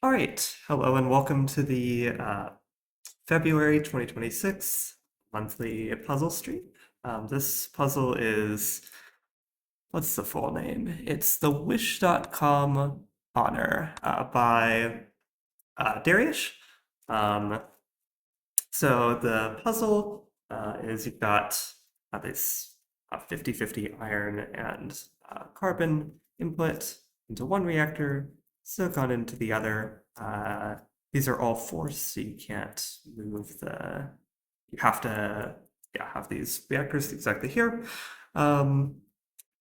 All right, hello and welcome to the February 2026 monthly puzzle stream. This puzzle is, what's the full name? It's the Wish.com Honor by Dariush. So the puzzle is you've got this 50-50 iron and carbon input into one reactor, silicon into the other. These are all forced, so you can't move you have to have these reactors exactly here. And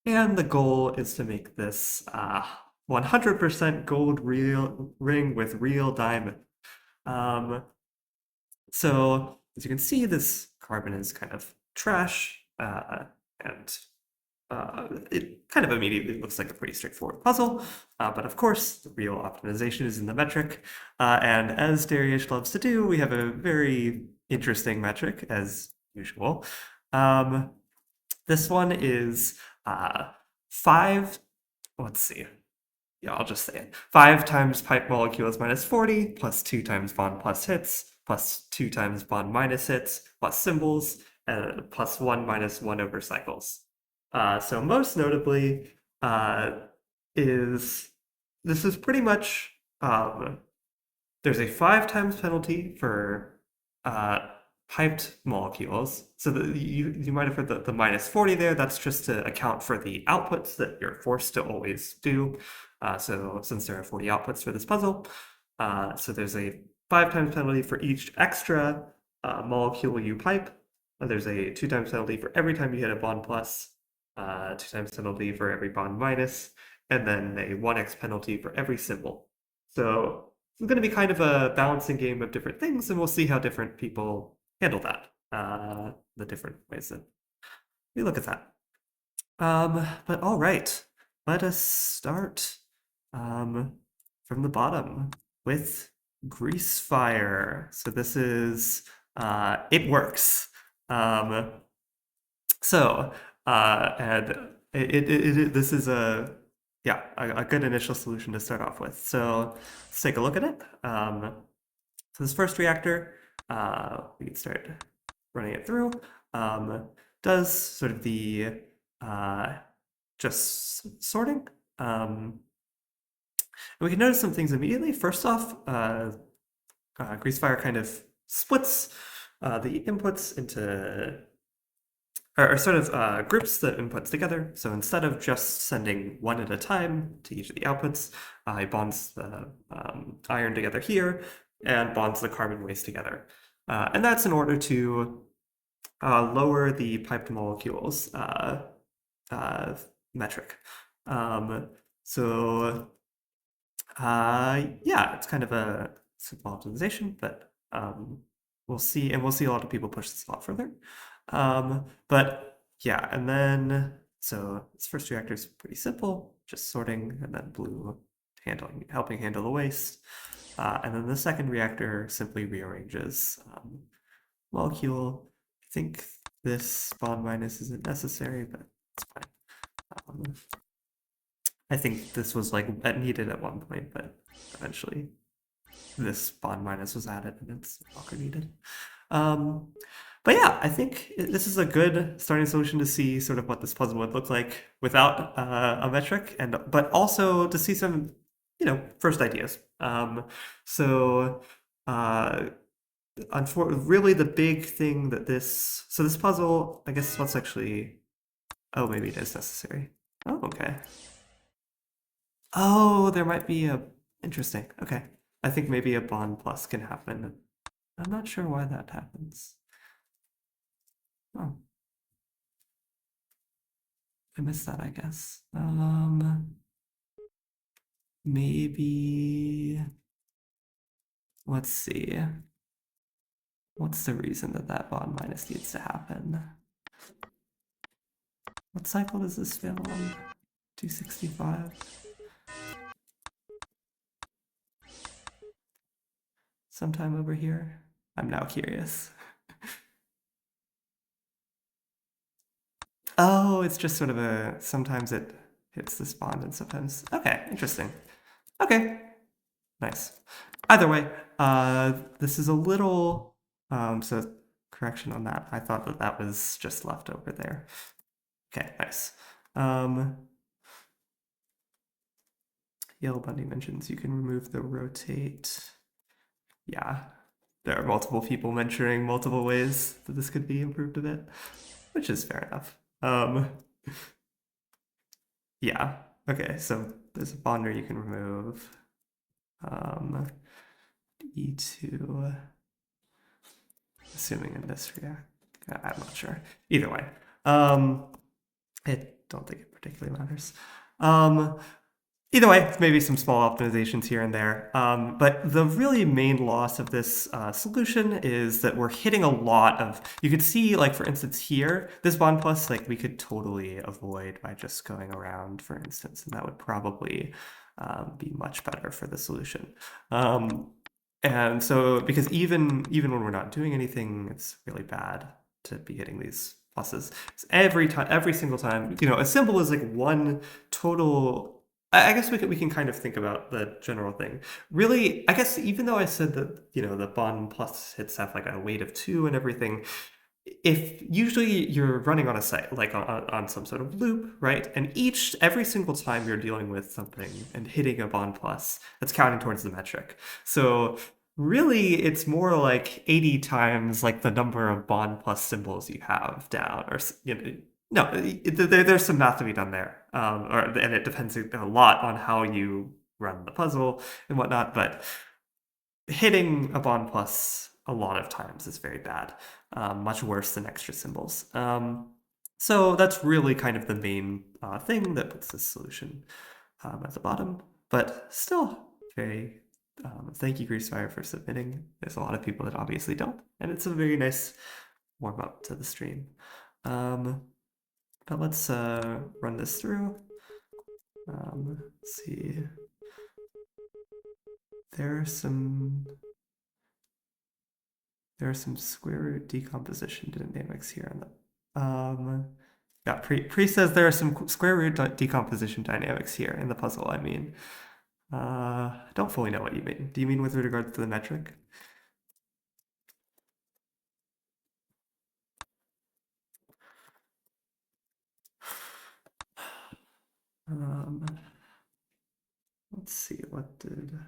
the goal is to make this 100% gold real ring with real diamond. So as you can see, this carbon is kind of trash, and it kind of immediately looks like a pretty straightforward puzzle. But of course, the real optimization is in the metric. And as Dariush loves to do, we have a very interesting metric, as usual. This one is 5, let's see. Yeah, I'll just say it. 5 times pipe molecules minus 40, plus 2 times bond plus hits, plus 2 times bond minus hits, plus symbols, and plus 1 minus 1 over cycles. So most notably this is pretty much, there's a 5 times penalty for piped molecules. So you might have heard the minus 40 there. That's just to account for the outputs that you're forced to always do. So since there are 40 outputs for this puzzle, so there's a 5 times penalty for each extra molecule you pipe. There's a 2 times penalty for every time you hit a bond plus, 2 times penalty for every bond minus, and then a 1x penalty for every symbol. So it's going to be kind of a balancing game of different things, and we'll see how different people handle that, the different ways that we look at that. But all right, let us start from the bottom with grease fire. So this is, it works. And this is a good initial solution to start off with. So let's take a look at it. So this first reactor, we can start running it through, does sort of the just sorting. And we can notice some things immediately. First off, greasefire kind of splits the inputs into, or sort of groups the inputs together. So instead of just sending one at a time to each of the outputs, it bonds the iron together here and bonds the carbon waste together. And that's in order to lower the piped molecules metric. Yeah, it's kind of a simple optimization, but we'll see a lot of people push this a lot further. But yeah, and then, so this first reactor is pretty simple, just sorting, and then blue helping handle the waste. And then the second reactor simply rearranges molecule. I think this bond minus isn't necessary, but it's fine. I think this was like needed at one point, but eventually this bond minus was added and it's no longer needed. But yeah, I think this is a good starting solution to see sort of what this puzzle would look like without a metric, but also to see some, first ideas. Really the big thing that this puzzle, I guess what's actually, oh, maybe it is necessary. Oh, okay. Oh, there might be interesting. Okay. I think maybe a bond plus can happen. I'm not sure why that happens. Oh. I missed that, I guess. Maybe, let's see. What's the reason that bond minus needs to happen? What cycle does this fail on? 265? Sometime over here? I'm now curious. Oh, it's just sort of sometimes it hits this bond and sometimes, okay, interesting. Okay, Nice. Either way, this is a little, so correction on that. I thought that that was just left over there. Okay, nice. Yellow Bunny mentions you can remove the rotate. Yeah, there are multiple people mentioning multiple ways that this could be improved a bit, which is fair enough. Yeah, okay, so there's a bonder you can remove. E2, assuming in this react, I'm not sure. Either way, I don't think it particularly matters. Either way, maybe some small optimizations here and there. But the really main loss of this solution is that we're hitting a lot of, you could see, like, for instance, here, this bond plus, like, we could totally avoid by just going around, for instance, and that would probably be much better for the solution. And so, because even when we're not doing anything, it's really bad to be hitting these pluses. Every time, every single time, a symbol is like one total. I guess we can kind of think about the general thing. Really, I guess even though I said that the bond plus hits have like a weight of 2 and everything, if usually you're running on a site like on some sort of loop, right? And every single time you're dealing with something and hitting a bond plus, that's counting towards the metric. So really, it's more like 80 times like the number of bond plus symbols you have down, or no, there's some math to be done there, and it depends a lot on how you run the puzzle and whatnot. But hitting a bond plus a lot of times is very bad, much worse than extra symbols. So that's really kind of the main thing that puts this solution at the bottom. But still, very thank you, Greasefire, for submitting. There's a lot of people that obviously don't, and it's a very nice warm up to the stream. But let's run this through. Let's see. There are some square root decomposition dynamics here. Yeah, Pre says there are some square root decomposition dynamics here in the puzzle. I mean, I don't fully know what you mean. Do you mean with regards to the metric? Let's see, what did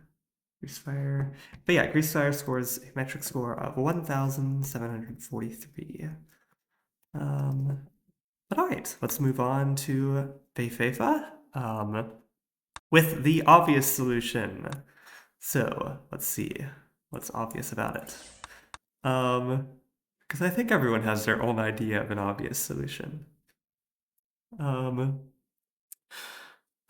Greasefire? But yeah, Greasefire scores a metric score of 1,743. But all right, let's move on to Beifefa with the obvious solution. So let's see what's obvious about it. Because I think everyone has their own idea of an obvious solution.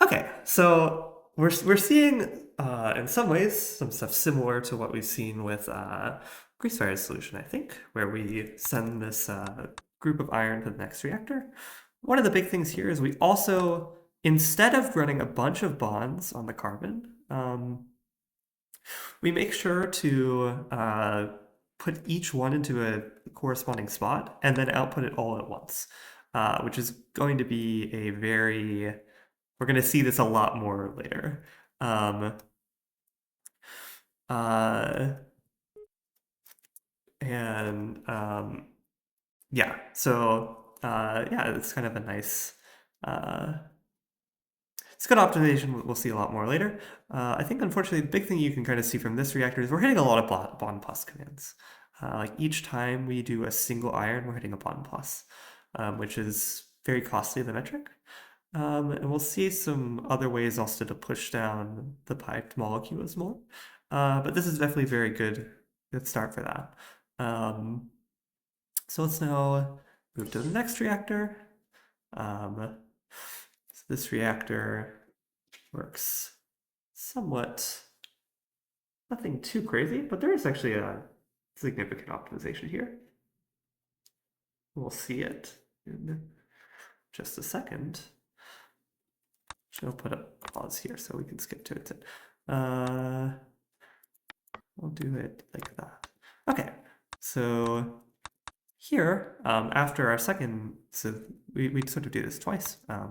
Okay, so we're seeing in some ways some stuff similar to what we've seen with Greasefire's solution, I think, where we send this group of iron to the next reactor. One of the big things here is we also, instead of running a bunch of bonds on the carbon, we make sure to put each one into a corresponding spot and then output it all at once, which is going to be a very... We're going to see this a lot more later. Yeah, so yeah, it's kind of a nice... it's good optimization. We'll see a lot more later. I think, unfortunately, the big thing you can kind of see from this reactor is we're hitting a lot of bond plus commands. Like each time we do a single iron, we're hitting a bond plus, which is very costly to the metric. And we'll see some other ways also to push down the piped molecules more. But this is definitely a very good start for that. So let's now move to the next reactor. So this reactor works somewhat, nothing too crazy, but there is actually a significant optimization here. We'll see it in just a second. I'll put a pause here so we can skip to it. We'll do it like that. Okay, so here, after our second, so we sort of do this twice, or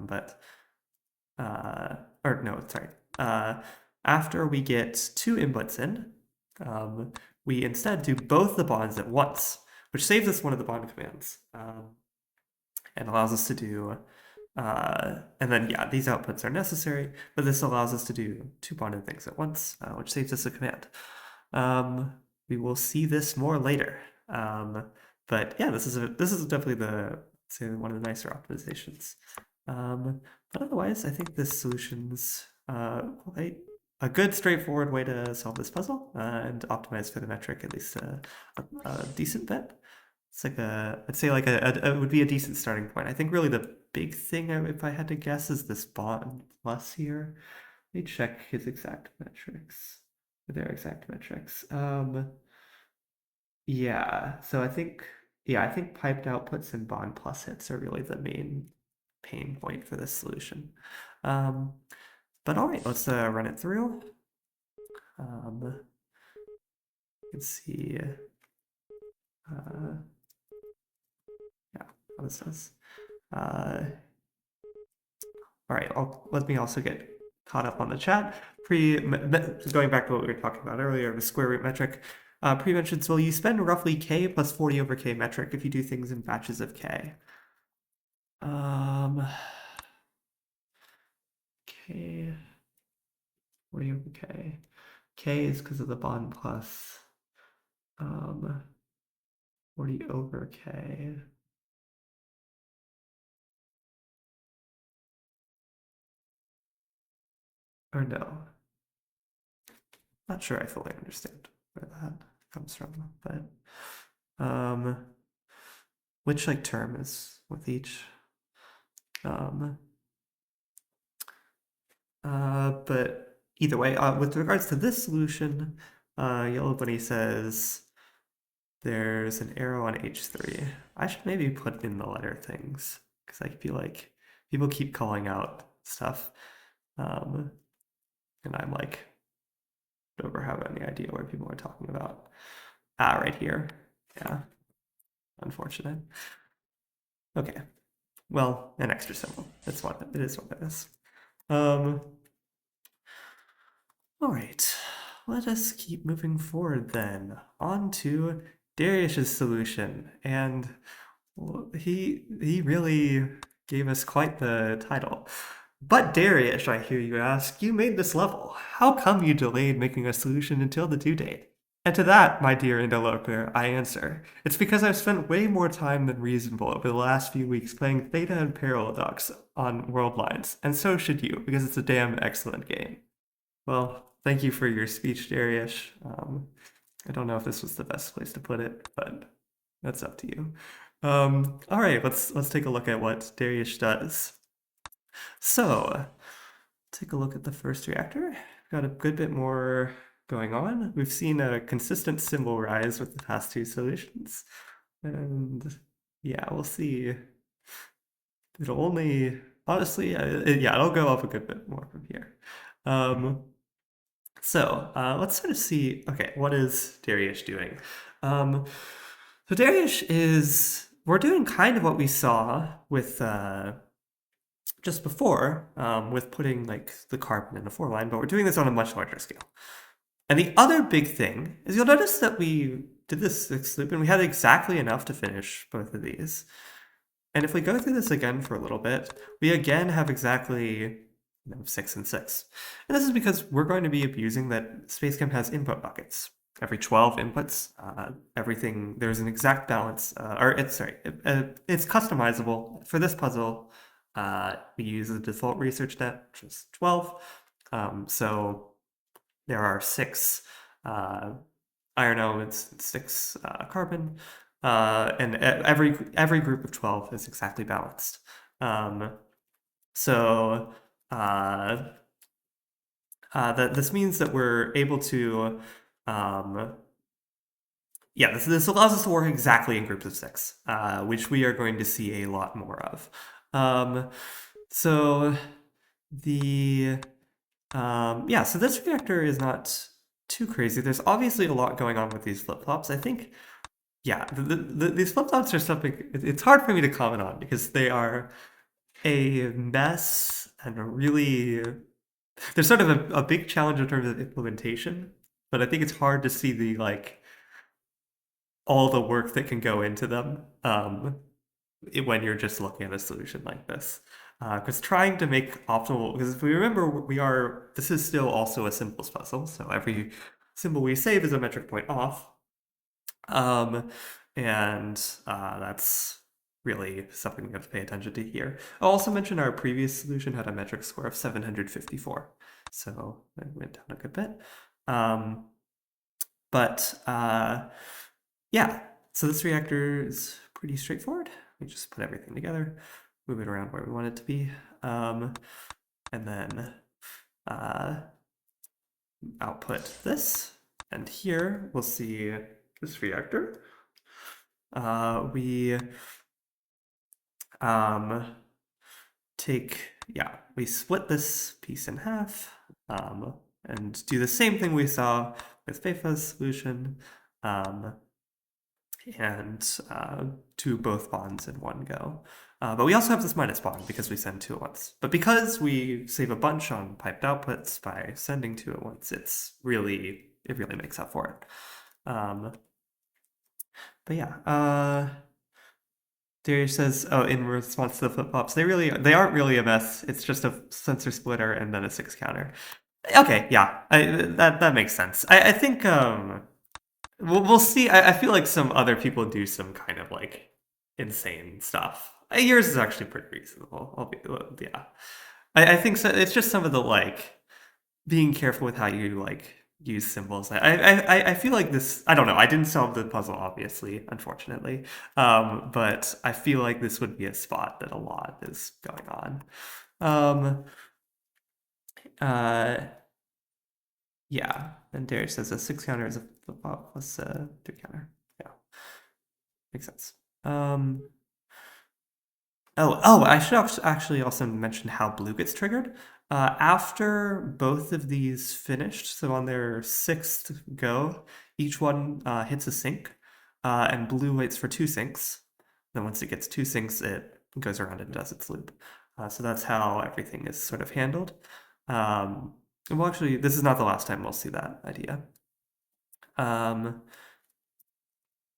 no, sorry. after we get 2 inputs in, we instead do both the bonds at once, which saves us one of the bond commands, and allows us to do, and then yeah, these outputs are necessary, but this allows us to do 2 bonded things at once, which saves us a command. We will see this more later. But yeah, this is definitely say one of the nicer optimizations. But otherwise, I think this solution's quite a good, straightforward way to solve this puzzle and optimize for the metric at least a decent bit. It's like I'd say like it would be a decent starting point. I think really the big thing, if I had to guess, is this bond plus here. Let me check his exact metrics, their exact metrics. Yeah, so I think piped outputs and bond plus hits are really the main pain point for this solution. But all right, let's run it through. Let's see. Yeah, how this does. All right, let me also get caught up on the chat. Going back to what we were talking about earlier, the square root metric. Pre-mentions, will you spend roughly k plus 40 over k metric if you do things in batches of k? K, 40 over k. K is because of the bond plus 40 over k. Or no. Not sure I fully understand where that comes from, but which like term is with each? But either way, with regards to this solution, Yellow Bunny says there's an arrow on H3. I should maybe put in the letter things because I feel like people keep calling out stuff, and I'm like, don't ever have any idea where people are talking about. Right here. Yeah, unfortunate. Okay, well, an extra symbol. It's what it is. What it is. All right, let us keep moving forward then. On to Dariush's solution, and he really gave us quite the title. But Dariush, I hear you ask, you made this level. How come you delayed making a solution until the due date? And to that, my dear interloper, I answer, it's because I've spent way more time than reasonable over the last few weeks playing Theta and Paradox on World Lines, and so should you, because it's a damn excellent game. Well, thank you for your speech, Dariush. I don't know if this was the best place to put it, but that's up to you. All right, let's take a look at what Dariush does. So, take a look at the first reactor. Got a good bit more going on. We've seen a consistent symbol rise with the past 2 solutions, and yeah, we'll see. It'll only honestly, yeah, it'll go up a good bit more from here. So let's sort of see, okay, what is Dariush doing? So Dariush we're doing kind of what we saw with just before with putting like the carbon in a 4 line, but we're doing this on a much larger scale. And the other big thing is you'll notice that we did this 6 loop and we had exactly enough to finish both of these. And if we go through this again for a little bit, we again have exactly 6 and 6. And this is because we're going to be abusing that SpaceChem has input buckets. Every 12 inputs, everything, there's an exact balance, it's customizable. For this puzzle, we use the default research net, which is 12. So there are 6 iron elements, 6 carbon, and every group of 12 is exactly balanced. So this means that we're able to, yeah, this allows us to work exactly in groups of 6, which we are going to see a lot more of. So so this reactor is not too crazy. There's obviously a lot going on with these flip-flops. I think, yeah, these flip-flops are something, it's hard for me to comment on because they are a mess and a really there's sort of a big challenge in terms of implementation, but I think it's hard to see the like all the work that can go into them when you're just looking at a solution like this. Because trying to make optimal, because if we remember, this is still also a symbols puzzle, so every symbol we save is a metric point off. Um, and that's really something we have to pay attention to here. I'll also mention our previous solution had a metric score of 754, so it went down a good bit. Yeah, so this reactor is pretty straightforward. We just put everything together, move it around where we want it to be, and then output this. And here we'll see this reactor. We we split this piece in half and do the same thing we saw with Feife's solution and do both bonds in one go. But we also have this minus bond because we send two at once. But because we save a bunch on piped outputs by sending two at once, it really makes up for it. But yeah, Dariush says, oh, in response to the flip-flops, they aren't really a mess. It's just a sensor splitter and then a 6 counter. Okay, yeah, that makes sense. I think we'll see. I feel like some other people do some kind of like insane stuff. Yours is actually pretty reasonable. Yeah, I think so. It's just some of the like being careful with how you like use symbols. I feel like this. I don't know. I didn't solve the puzzle, obviously, unfortunately. But I feel like this would be a spot that a lot is going on. Yeah. And Darius says a 6 counter is a flip-flop plus a 3 counter. Yeah, makes sense. I should actually also mention how blue gets triggered. After both of these finished, so on their 6th go, each one hits a sync, and blue waits for 2 syncs. Then once it gets 2 syncs, it goes around and does its loop. So that's how everything is sort of handled. Well, actually, this is not the last time we'll see that idea. But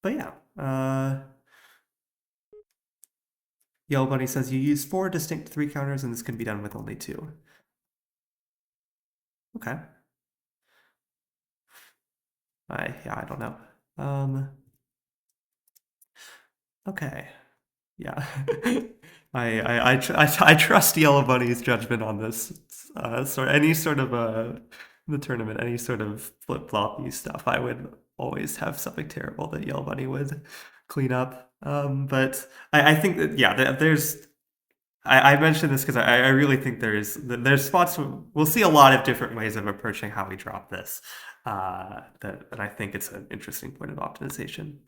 yeah. Yellow Bunny says you use 4 distinct 3 counters and this can be done with only 2. Okay. I don't know. Okay. Yeah. I trust Yellow Bunny's judgment on this. So any sort of the tournament, any sort of flip-floppy stuff, I would always have something terrible that Yellow Bunny would clean up. But I think that there's I mentioned this because I really think there's spots we'll see a lot of different ways of approaching how we drop this. That I think it's an interesting point of optimization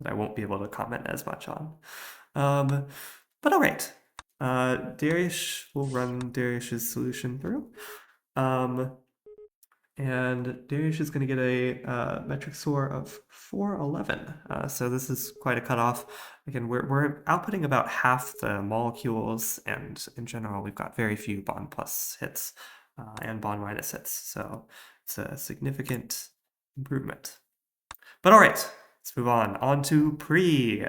that I won't be able to comment as much on. But all right, Dariush will run Dariush's solution through. And Dariush is going to get a metric score of 411. So this is quite a cutoff. Again, we're outputting about half the molecules, and in general, we've got very few bond plus hits and bond minus hits. So it's a significant improvement. But all right, let's move on. On to pre.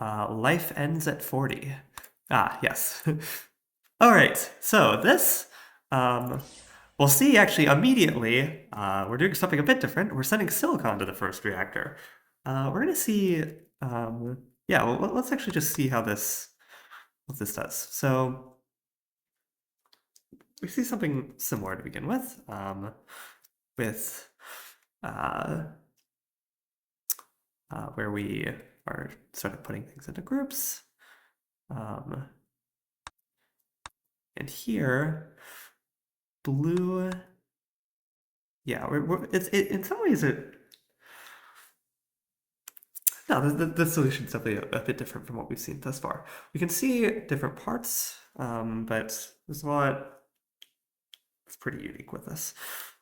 Life ends at 40. Yes. All right, so this... we'll see actually immediately, we're doing something a bit different. We're sending silicon to the first reactor. We're going to see, let's actually just see what this does. So we see something similar to begin with where we are sort of putting things into groups. And here, blue, yeah, in some ways the solution is definitely a bit different from what we've seen thus far. We can see different parts, but there's a lot that's pretty unique with this.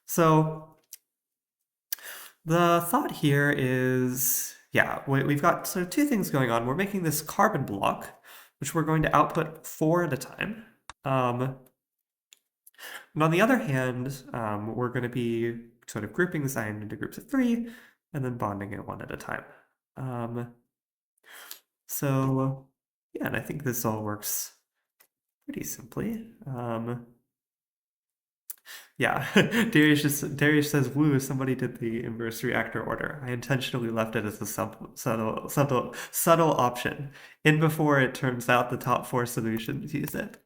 So the thought here is, we've got sort of 2 things going on. We're making this carbon block, which we're going to output 4 at a time. And on the other hand, we're going to be sort of grouping this ion into groups of three and then bonding it one at a time. Um, so yeah, and I think this all works pretty simply. Yeah, Dariush says, "Woo! Somebody did the inverse reactor order. I intentionally left it as a subtle option. In before it turns out the top four solutions use it."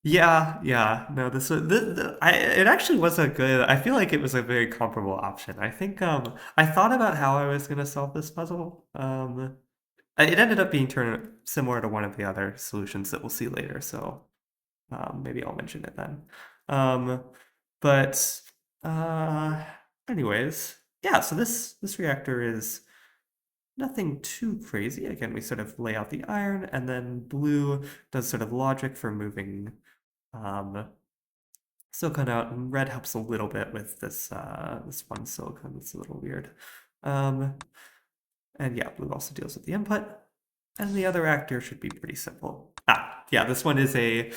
Yeah, yeah. No, it actually was a good. I feel like it was a very comparable option. I think I thought about how I was gonna solve this puzzle. It ended up being turned similar to one of the other solutions that we'll see later. So maybe I'll mention it then. Um, but uh, anyways, yeah. So this reactor is nothing too crazy. Again, we sort of lay out the iron, and then blue does sort of logic for moving silicon out, and red helps a little bit with this one silicon. It's a little weird. And yeah, blue also deals with the input, and the other reactor should be pretty simple. Yeah, this one is a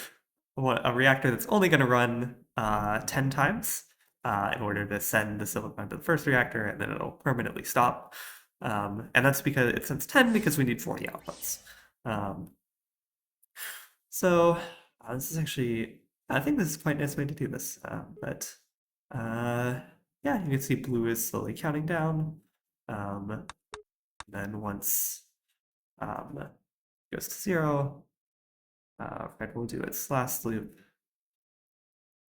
reactor that's only going to run 10 times in order to send the silicon to the first reactor, and then it'll permanently stop. And that's because it sends 10 because we need 40 outputs. So this is actually, I think this is quite a nice way to do this. But yeah, you can see blue is slowly counting down. Then once it goes to 0, red will do its last loop,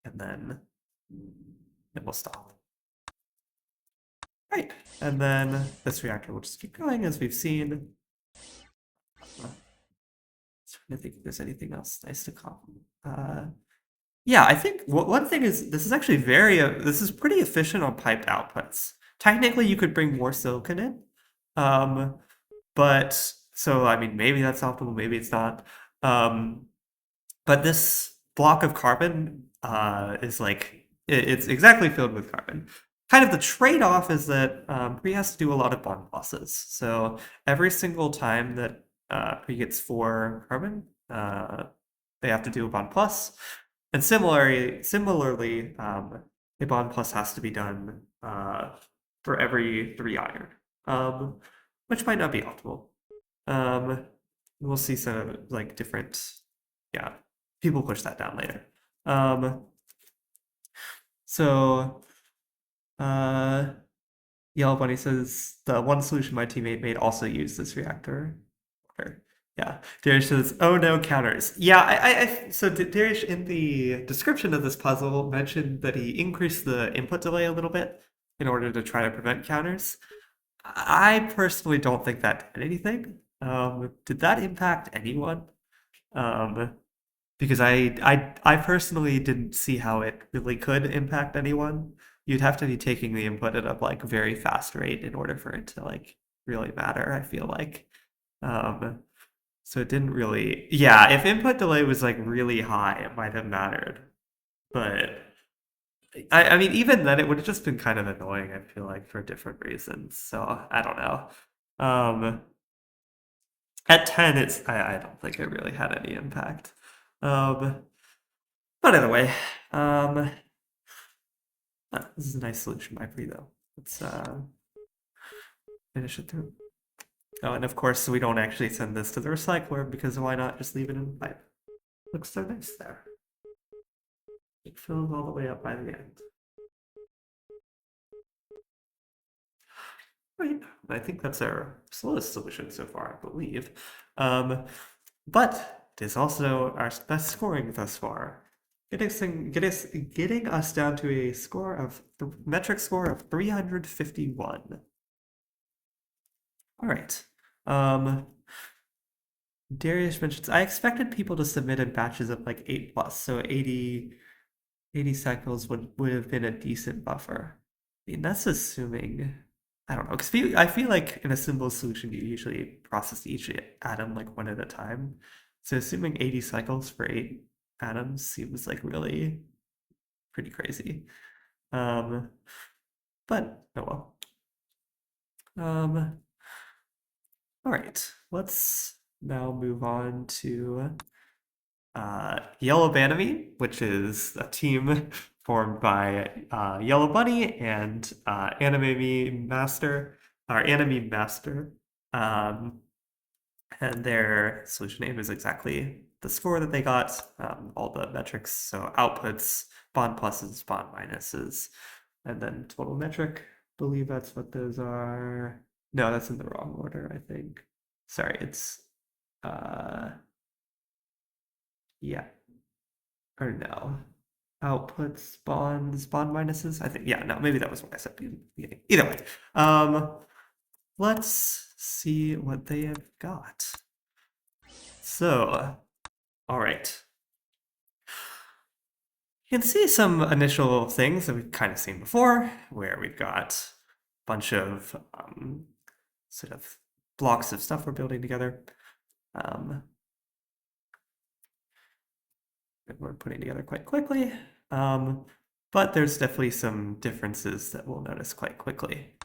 and then it will stop. Right, and then this reactor will just keep going as we've seen. Trying to think if there's anything else nice to comment. Yeah, I think one thing is this is actually this is pretty efficient on piped outputs. Technically, you could bring more silicon in, but so I mean maybe that's optimal, maybe it's not. But this block of carbon is like it's exactly filled with carbon. Kind of the trade-off is that Pre has to do a lot of bond losses. So every single time that Pre gets 4 carbon, they have to do a bond plus. And similarly, a bond plus has to be done for every 3 iron, which might not be optimal. We'll see some like different, yeah, people push that down later. So, Yellow Bunny says the one solution my teammate made also used this reactor. Yeah, Dariush says, "Oh no, counters." Yeah, so Dariush in the description of this puzzle mentioned that he increased the input delay a little bit in order to try to prevent counters. I personally don't think that did anything. Did that impact anyone? Because I personally didn't see how it really could impact anyone. You'd have to be taking the input at a like very fast rate in order for it to like really matter, I feel like. So it didn't really, yeah, if input delay was like really high, it might have mattered. But I mean, even then, it would have just been kind of annoying, I feel like, for different reasons. So I don't know. At 10, I don't think it really had any impact. But anyway, this is a nice solution by Pre though. Let's finish it through. Oh, and of course, we don't actually send this to the recycler because why not just leave it in the pipe? Looks so nice there. It fills all the way up by the end. Right, I think that's our slowest solution so far, I believe. But it is also our best scoring thus far. Getting us down to a score of metric score of 351. All right. Darius mentions I expected people to submit in batches of like 8 plus, so 80 cycles would have been a decent buffer. I mean, that's assuming, I don't know, because I feel like in a simple solution, you usually process each atom like one at a time. So assuming 80 cycles for 8 atoms seems like really pretty crazy. But oh well. All right, let's now move on to Yellow Banamine, which is a team formed by Yellow Bunny and Anime Master, or Anime Master. Um, and their solution name is exactly the score that they got, all the metrics, so outputs, bond pluses, bond minuses, and then total metric. I believe that's what those are. No, that's in the wrong order, I think. Sorry, it's yeah, or no. Outputs, bonds, bond minuses. I think, yeah, no, maybe that was what I said. Either way, let's see what they have got. So, all right. You can see some initial things that we've kind of seen before, where we've got a bunch of sort of blocks of stuff we're building together. That we're putting together quite quickly. But there's definitely some differences that we'll notice quite quickly.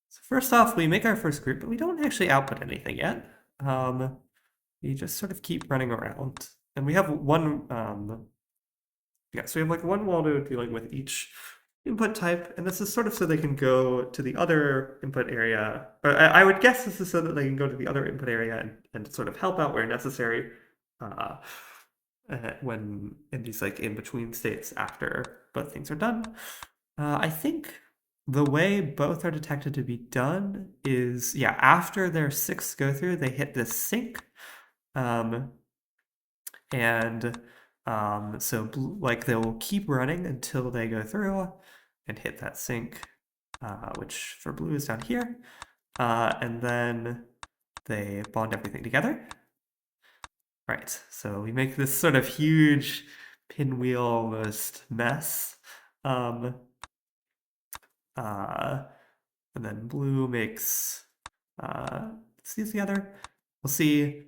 So first off, we make our first group, but we don't actually output anything yet. We just sort of keep running around. And we have one, so we have like one Waldo dealing with each input type, and this is sort of so they can go to the other input area. Or I would guess this is so that they can go to the other input area and sort of help out where necessary. When in these like in between states after both things are done. I think the way both are detected to be done is, yeah, after their 6 go through, they hit this sync. So like they'll keep running until they go through and hit that sync, which for blue is down here. And then they bond everything together. Right, so we make this sort of huge pinwheel almost mess. And then blue makes these together. We'll see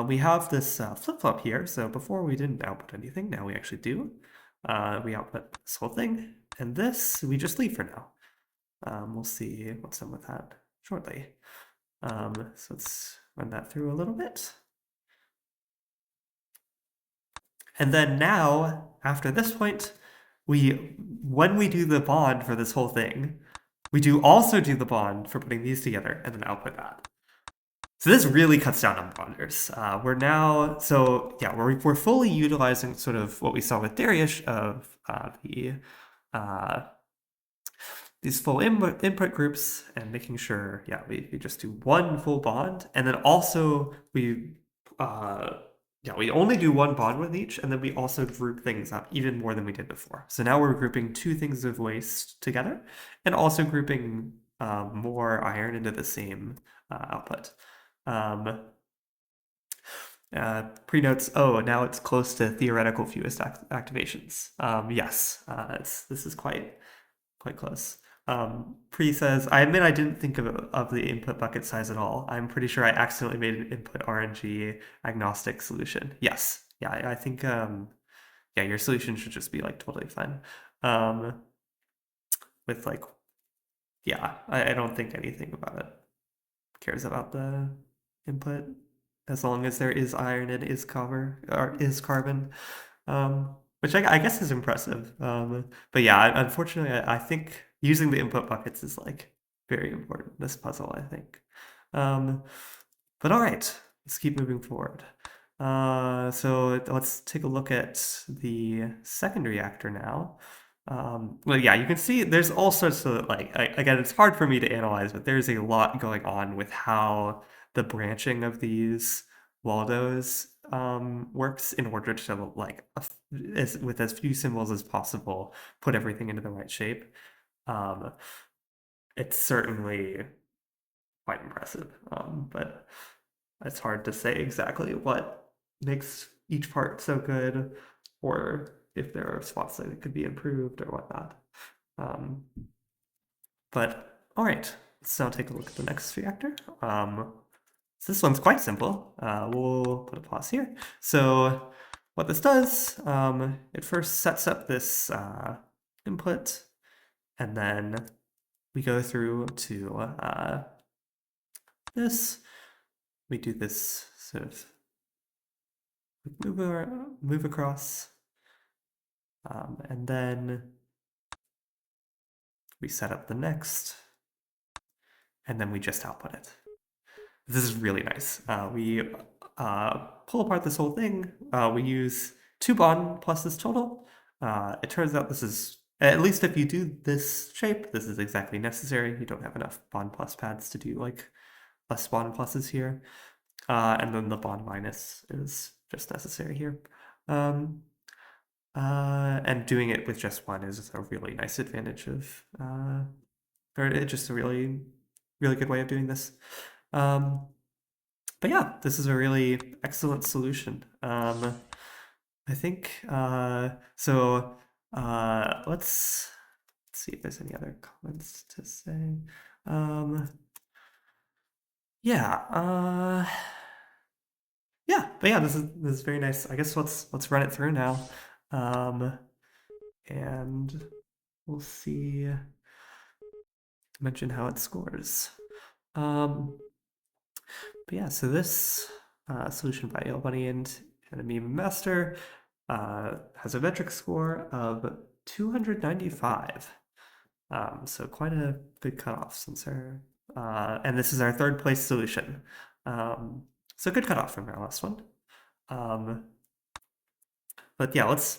we have this flip-flop here, so before we didn't output anything, now we actually do. We output this whole thing, and this we just leave for now. We'll see what's done with that shortly. So let's run that through a little bit. And then now, after this point, when we do the bond for this whole thing, we also do the bond for putting these together and then output that. So this really cuts down on bonders. We're fully utilizing sort of what we saw with Dariush of these full input groups and making sure, we just do one full bond, and then also we only do one bond with each, and then we also group things up even more than we did before. So now we're grouping 2 things of waste together, and also grouping more iron into the same output. Prenotes, now it's close to theoretical fewest activations. Yes, this is quite close. Pre says, I admit I didn't think of the input bucket size at all. I'm pretty sure I accidentally made an input RNG agnostic solution. Yes. Yeah, I think, your solution should just be like totally fine. With like, I don't think anything about it cares about the input as long as there is iron and is copper or is carbon. Which I guess is impressive. But yeah, unfortunately, I think using the input buckets is like very important in this puzzle, I think. But all right, let's keep moving forward. So let's take a look at the second reactor now. You can see there's all sorts of again, it's hard for me to analyze, but there's a lot going on with how the branching of these Waldos works in order to with as few symbols as possible put everything into the right shape. It's certainly quite impressive, but it's hard to say exactly what makes each part so good, or if there are spots that it could be improved or whatnot. But all right, let's now take a look at the next reactor. So this one's quite simple. We'll put a pause here. So what this does, it first sets up this input, and then we go through to this. We do this sort of move across, and then we set up the next, and then we just output it. This is really nice. We pull apart this whole thing. We use 2 bond pluses total. It turns out this is, at least if you do this shape, this is exactly necessary. You don't have enough bond plus pads to do like less bond pluses here. And then the bond minus is just necessary here. And doing it with just one is a really nice advantage of, or it's just a really, really good way of doing this. But yeah, this is a really excellent solution. I think, so let's see if there's any other comments to say. Yeah, but yeah, this is very nice. I guess let's run it through now. And we'll see, mention how it scores. But yeah, so this solution by AleBunny and a meme master has a metric score of 295. So quite a big cutoff since and this is our 3rd place solution. So good cutoff from our last one. But yeah, let's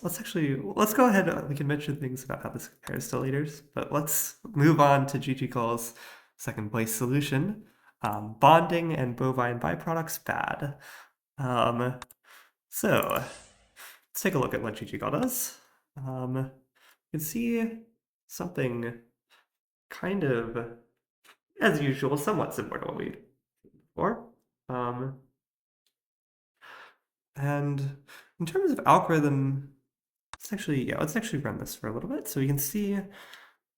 go ahead. We can mention things about how this compares to leaders, but let's move on to GGCall's 2nd place solution. Bonding and bovine byproducts bad. So let's take a look at what GGCall does. You can see something kind of, as usual, somewhat similar to what we did before. And in terms of algorithm, let's actually run this for a little bit. So you can see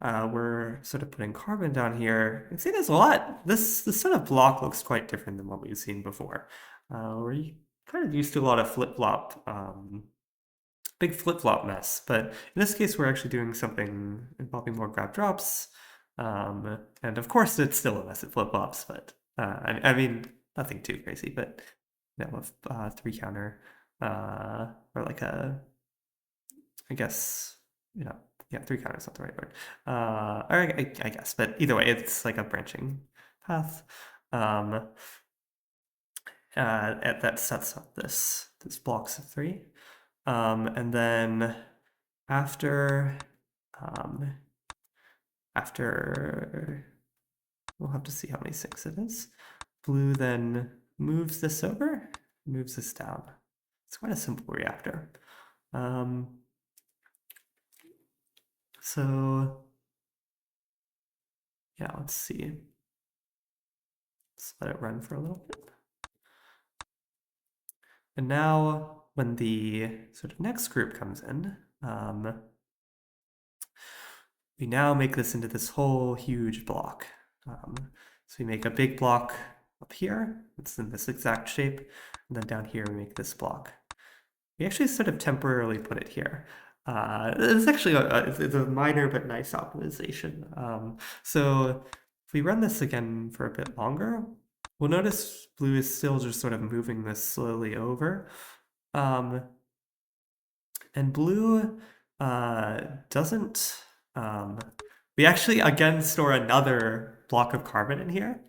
we're sort of putting carbon down here. You can see there's a lot. This sort of block looks quite different than what we've seen before. We're kind of used to a lot of flip-flop, big flip-flop mess. But in this case, we're actually doing something involving more grab drops. And of course, it's still a mess at flip-flops, but I mean, nothing too crazy, but with 3 counter, or like I guess, yeah, 3 counter is not the right word. Or I guess, but either way, it's like a branching path. That sets up this blocks of 3. And then after we'll have to see how many 6 it is. Blue then moves this over, moves this down. It's quite a simple reactor. So yeah, let's see. Let's let it run for a little bit. And now when the sort of next group comes in, we now make this into this whole huge block. So we make a big block up here, it's in this exact shape, and then down here we make this block. We actually sort of temporarily put it here. It's actually it's a minor but nice optimization. So if we run this again for a bit longer, we'll notice blue is still just sort of moving this slowly over. And blue doesn't, we actually again store another block of carbon in here.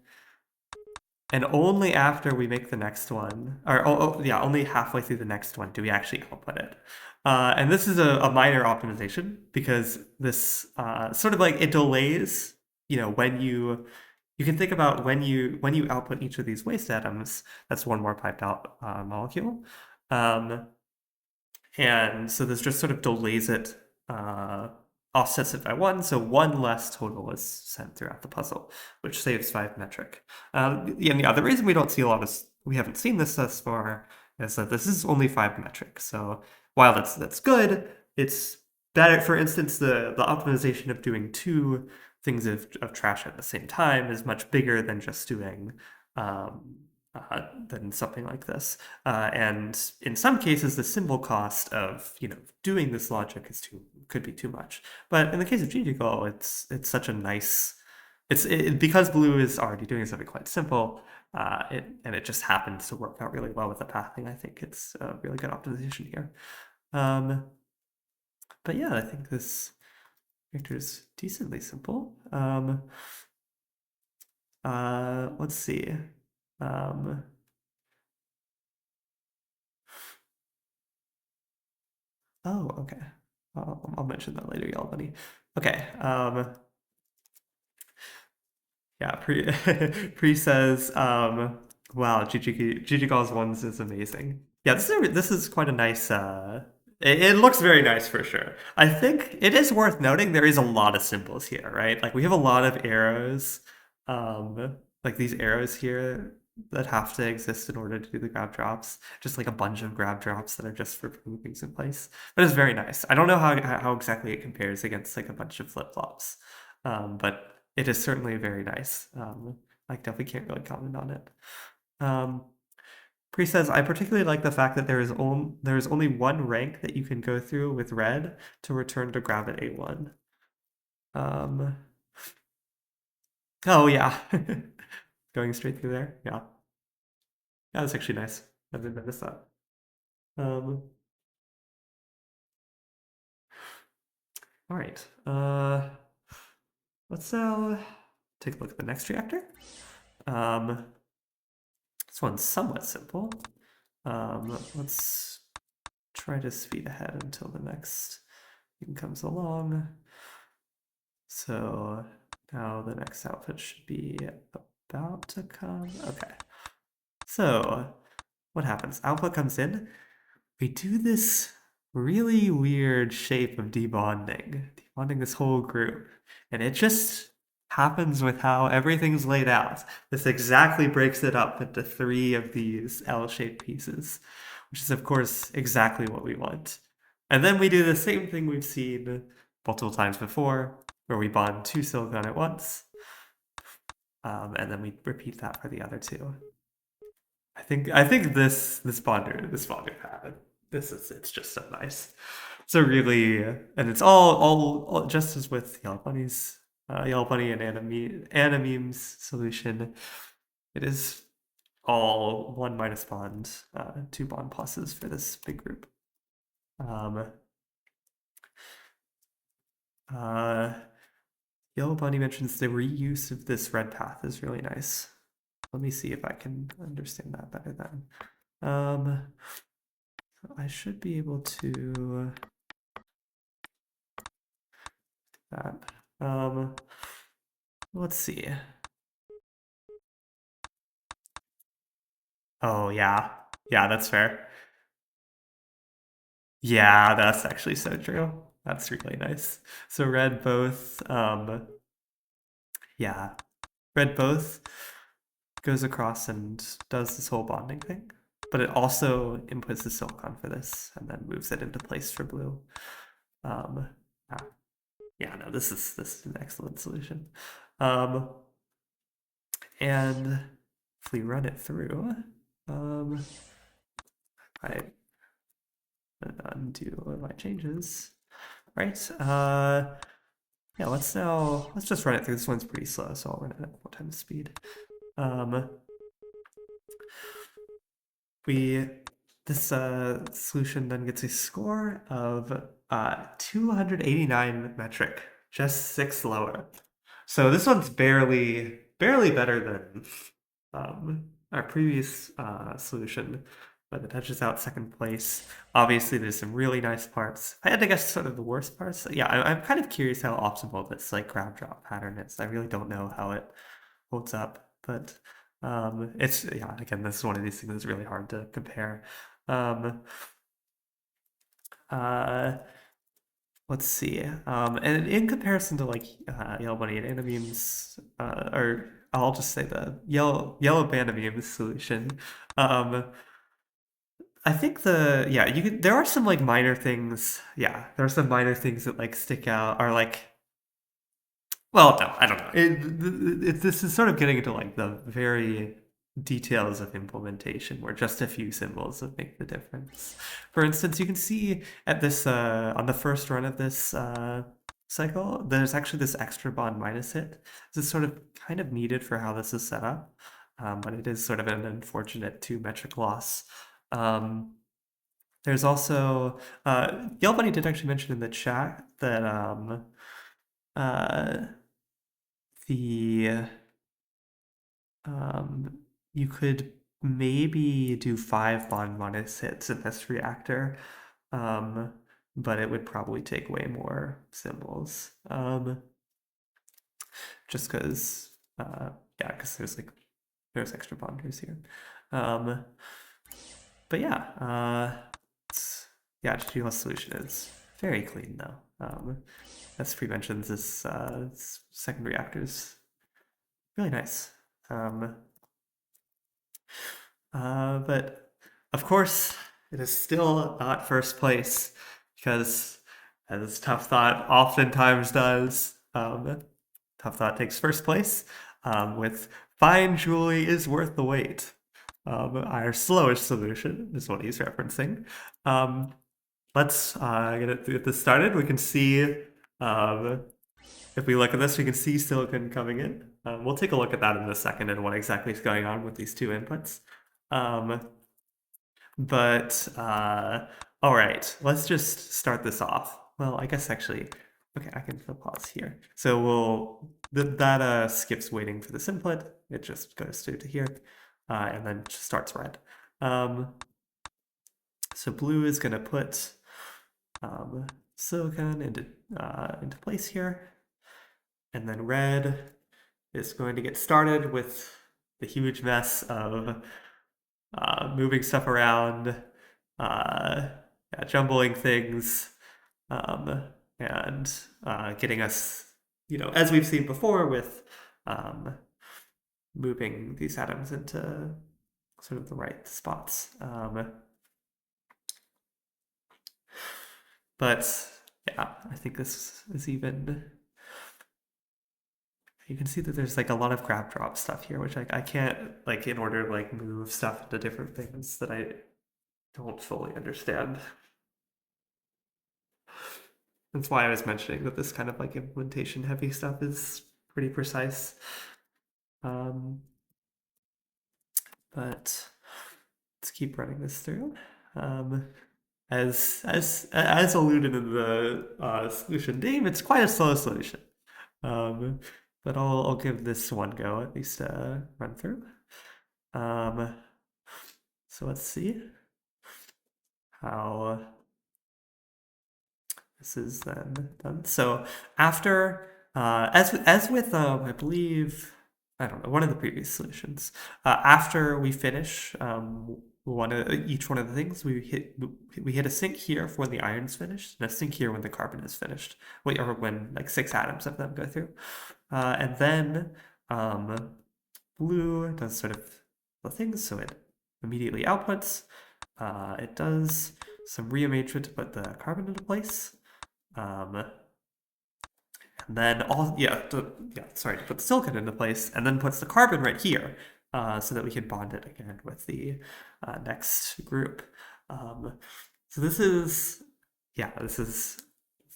And only after we make the next one, or yeah, only halfway through the next one do we actually output it. And this is a minor optimization because this sort of like it delays, when you can think about when you output each of these waste atoms, that's one more piped out molecule. And so this just sort of delays it, offsets it by 1, so 1 less total is sent throughout the puzzle, which saves 5 metric. The reason we don't see a lot of, we haven't seen this thus far, is that this is only 5 metric. So while that's good, it's better. For instance, the optimization of doing 2 things of trash at the same time is much bigger than just doing than something like this. And in some cases, the symbol cost of doing this logic could be too much. But in the case of GGCall, it's such a nice because blue is already doing something quite simple, it just happens to work out really well with the pathing. I think it's a really good optimization here. Um, but yeah, I think this vector is decently simple. Let's see. Um, oh, okay. I'll mention that later, y'all, buddy. Okay. Yeah, Pre says, wow, GG Calls ones is amazing. Yeah, this is quite a nice it looks very nice for sure. I think it is worth noting there is a lot of symbols here, right? Like we have a lot of arrows, like these arrows here that have to exist in order to do the grab drops. Just like a bunch of grab drops that are just for putting things in place. But it's very nice. I don't know how exactly it compares against like a bunch of flip-flops. But it is certainly very nice. I definitely can't really comment on it. Pre says, I particularly like the fact that there is only one rank that you can go through with red to return to grab at A1. Oh yeah, going straight through there. Yeah, that's actually nice. I didn't notice that. All right. Let's take a look at the next reactor. This one's somewhat simple. Let's try to speed ahead until the next thing comes along. So now the next output should be about to come. Okay. So what happens? Output comes in. We do this really weird shape of debonding this whole group. And it just happens with how everything's laid out. This exactly breaks it up into 3 of these L-shaped pieces, which is of course exactly what we want. And then we do the same thing we've seen multiple times before, where we bond 2 silicon at once. And then we repeat that for the other 2. I think this bonder pattern, it's just so nice. So really, and it's all just as with Yellow Bunny's Yellow Bunny and Animeme's solution. It is all 1 minus bond, 2 bond pluses for this big group. Yellow Bunny mentions the reuse of this red path is really nice. Let me see if I can understand that better then. I should be able to do that. Let's see. Oh yeah. Yeah, that's fair. Yeah, that's actually so true. That's really nice. So red both, yeah, red both goes across and does this whole bonding thing, but it also inputs the silicon for this and then moves it into place for blue. Yeah, no, this is an excellent solution. And if we run it through, I undo my changes. Right. Yeah, let's just run it through. This one's pretty slow, so I'll run it at 4 times speed. This solution then gets a score of 289 metric, just 6 lower. So this one's barely better than our previous solution, but it touches out 2nd place. Obviously, there's some really nice parts. I had to guess sort of the worst parts. Yeah, I'm kind of curious how optimal this like grab drop pattern is. I really don't know how it holds up, but it's again, this is one of these things that's really hard to compare. Let's see. And in comparison to like Yellow Bunny and Animeme's, or I'll just say the yellow Banameme's solution. I think there are some like minor things. Yeah, there are some minor things that like stick out, or like, well, no, I don't know. This is sort of getting into like the very details of implementation where just a few symbols would make the difference. For instance, you can see at this on the first run of this cycle, there's actually this extra bond minus hit. This is sort of kind of needed for how this is set up, but it is sort of an unfortunate 2 metric loss. There's also Yell Bunny did actually mention in the chat that uh, the you could maybe do 5 bond minus hits in this reactor, but it would probably take way more symbols. Just because, yeah, because there's extra bonders here. But yeah, yeah, GLS solution is very clean though. As Free mentions, this second reactor is really nice. But of course, it is still not first place because, as Tough Thought oftentimes does, Tough Thought takes first place with Fine Jewelry is Worth the Wait. Our slowest solution is what he's referencing. Let's get this started. We can see, if we look at this, we can see silicon coming in. We'll take a look at that in a second and what exactly is going on with these 2 inputs. All right, let's just start this off. Well, I guess actually, okay, I can pause here. So that skips waiting for this input. It just goes straight to here, and then starts red. So blue is going to put silicon into place here, and then red is going to get started with the huge mess of moving stuff around, jumbling things, and getting us, as we've seen before with moving these atoms into sort of the right spots. But yeah, I think this is even. You can see that there's like a lot of grab drop stuff here, which I can't, like, in order to like move stuff into different things that I don't fully understand. That's why I was mentioning that this kind of like implementation heavy stuff is pretty precise. But let's keep running this through. As alluded in the solution name, it's quite a slow solution. But I'll give this one go, at least run through. So let's see how this is then done. So after, as with I believe, I don't know, one of the previous solutions, after we finish each one of the things, we hit a sink here for when the iron's finished, and a sink here when the carbon is finished, or when like 6 atoms of them go through, and then blue does sort of the things, so it immediately outputs. It does some rearrangement to put the carbon into place. And then to put the silicon into place, and then puts the carbon right here, so that we can bond it again with the next group. So this is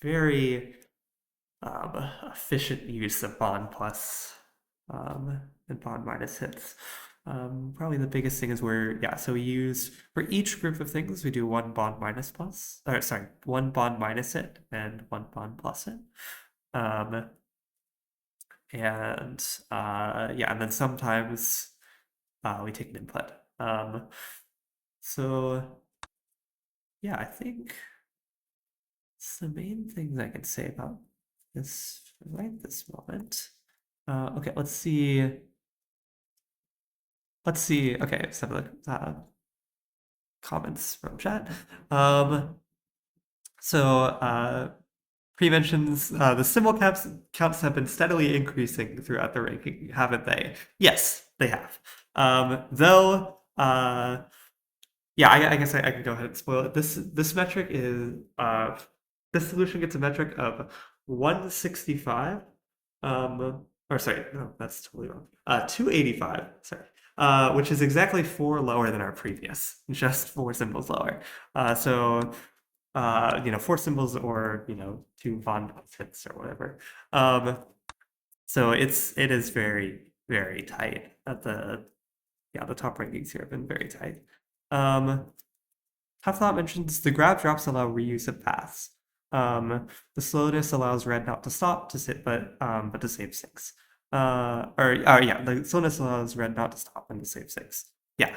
very efficient use of bond plus and bond minus hits. Probably the biggest thing is so we use, for each group of things, we do 1 bond minus plus, 1 bond minus hit and 1 bond plus hit. And then sometimes we take an input. So yeah, I think it's the main things I can say about this right this moment. Okay, let's see. Okay, some of the comments from chat. Pre-mentions the symbol counts have been steadily increasing throughout the ranking, haven't they? Yes, they have. Though, yeah, I guess I can go ahead and spoil it. This metric is this solution gets a metric of 165. Or sorry, no, that's totally wrong. 285. Sorry. Which is exactly 4 lower than our previous, just 4 symbols lower. So four symbols or two bond hits or whatever. Um, so it is very, very tight at the top rankings here have been very tight. Tough Thought mentions the grab drops allow reuse of paths. The slowness allows red not to stop to sit, but to save six. Yeah, the slowness allows red not to stop and to save six. Yeah.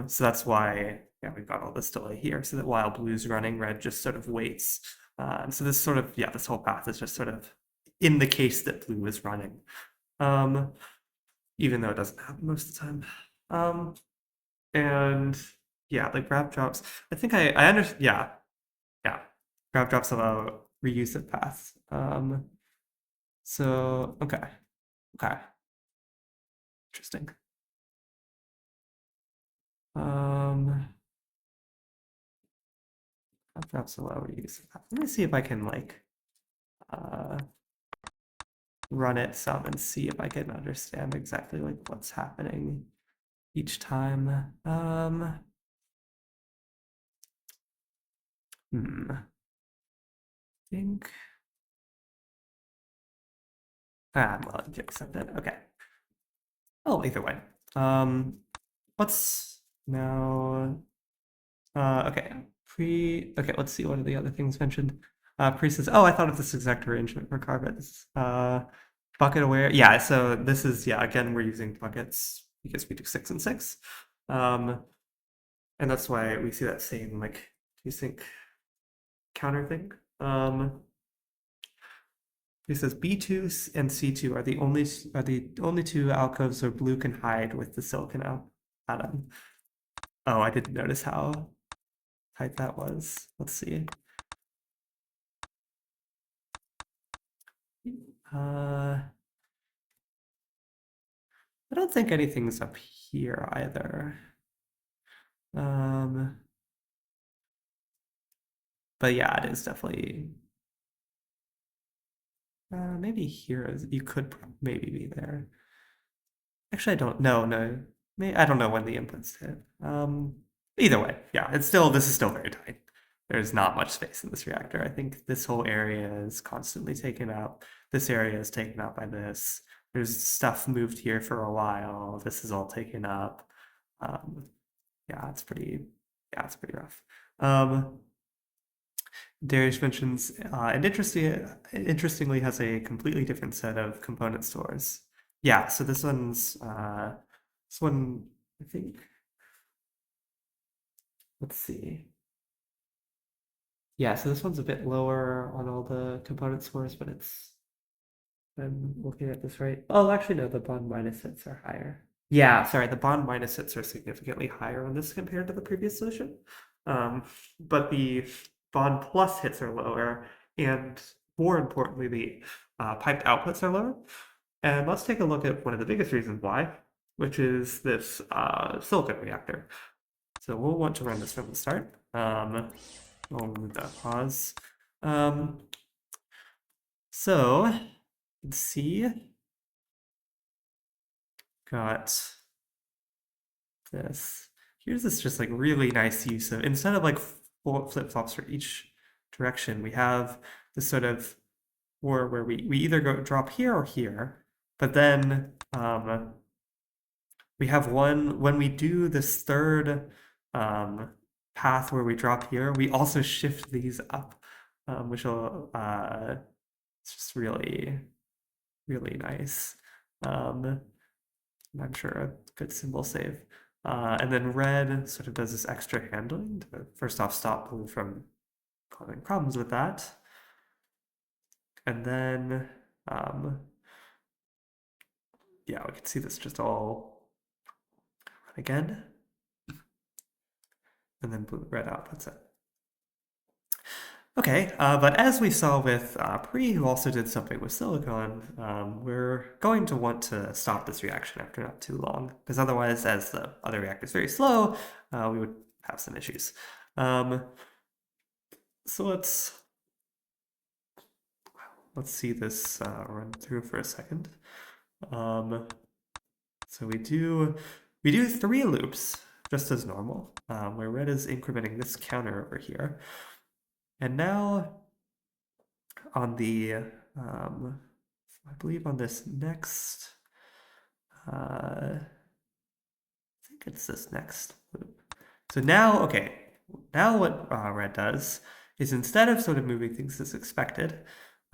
So that's why we've got all this delay here, so that while blue's running, red just sort of waits. So this this whole path is just sort of in the case that blue is running. Even though it doesn't happen most of the time. And yeah, like grab drops. I think I understand. Yeah. Grab drops allow reuse of paths. So okay, interesting. Grab drops allow reuse of paths. Let me see if I can like uh run it some and see if I can understand exactly like what's happening each time. I think I'm willing to accept it. Okay. Oh, either way. Let's now. Okay. Okay, let's see. What are the other things mentioned? Pre says, "Oh, I thought of this exact arrangement for carbons. Bucket aware. Yeah. So this is again we're using buckets because we do 6 and 6. And that's why we see that same like desync counter thing. He says B2 and C2 are the only two alcoves where blue can hide with the silicon atom. Oh, I didn't notice how tight that was. Let's see. I don't think anything's up here either. But yeah, it is definitely. Maybe here you could maybe be there. Actually, I don't know. No, I don't know when the inputs hit. Either way, yeah, this is still very tight. There's not much space in this reactor. I think this whole area is constantly taken up. This area is taken up by this. There's stuff moved here for a while. This is all taken up. Yeah, it's pretty rough. Dariush mentions, and interestingly has a completely different set of component stores. Yeah, so this one, I think, let's see. Yeah, so this one's a bit lower on all the component scores, but I'm looking at this right. Oh, actually, no, the bond minus hits are higher. Yeah, sorry, the bond minus hits are significantly higher on this compared to the previous solution. But the bond plus hits are lower, and more importantly, the piped outputs are lower. And let's take a look at one of the biggest reasons why, which is this silicon reactor. So we'll want to run this from the start. I'll move that pause. So let's see. Got this. Here's this just like really nice use of, instead of like flip-flops for each direction, we have this sort of where we either drop here or here, but then we have one when we do this third path where we drop here, we also shift these up, which will it's just really, really nice. I'm sure a good symbol save. And then red sort of does this extra handling to first off stop blue from causing problems with that. And then yeah, we can see this just all run again. And then red outputs it. Okay, but as we saw with Pri, who also did something with silicon, we're going to want to stop this reaction after not too long, because otherwise, as the other reactor is very slow, we would have some issues. So let's see this run through for a second. So we do 3 loops, just as normal, where red is incrementing this counter over here. And now on the, I believe on this next, I think it's this next loop. So now, okay, now what red does is instead of sort of moving things as expected,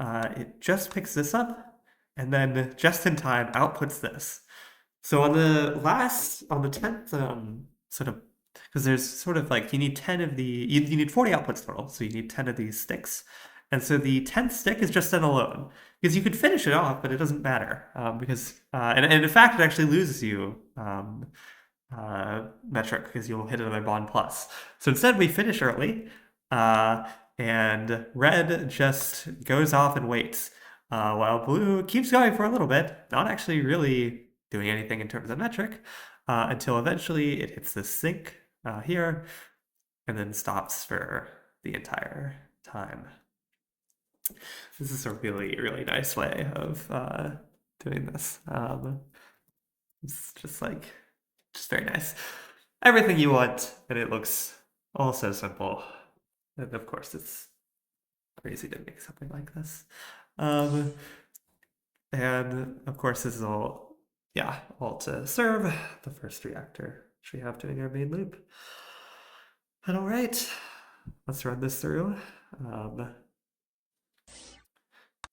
it just picks this up and then just in time outputs this. So on the 10th, sort of, because there's sort of like, you need 10 of you need 40 outputs total, so you need 10 of these sticks. And so the 10th stick is just sent alone. Because you could finish it off, but it doesn't matter. And in fact, it actually loses you metric because you'll hit another bond plus. So instead, we finish early, and red just goes off and waits, while blue keeps going for a little bit, not actually really doing anything in terms of metric, until eventually it hits this sink here, and then stops for the entire time. This is a really, really nice way of doing this. It's just very nice. Everything you want, and it looks all so simple. And of course, it's crazy to make something like this. And of course, this is all to serve the first reactor, which we have doing our main loop. And all right, let's run this through.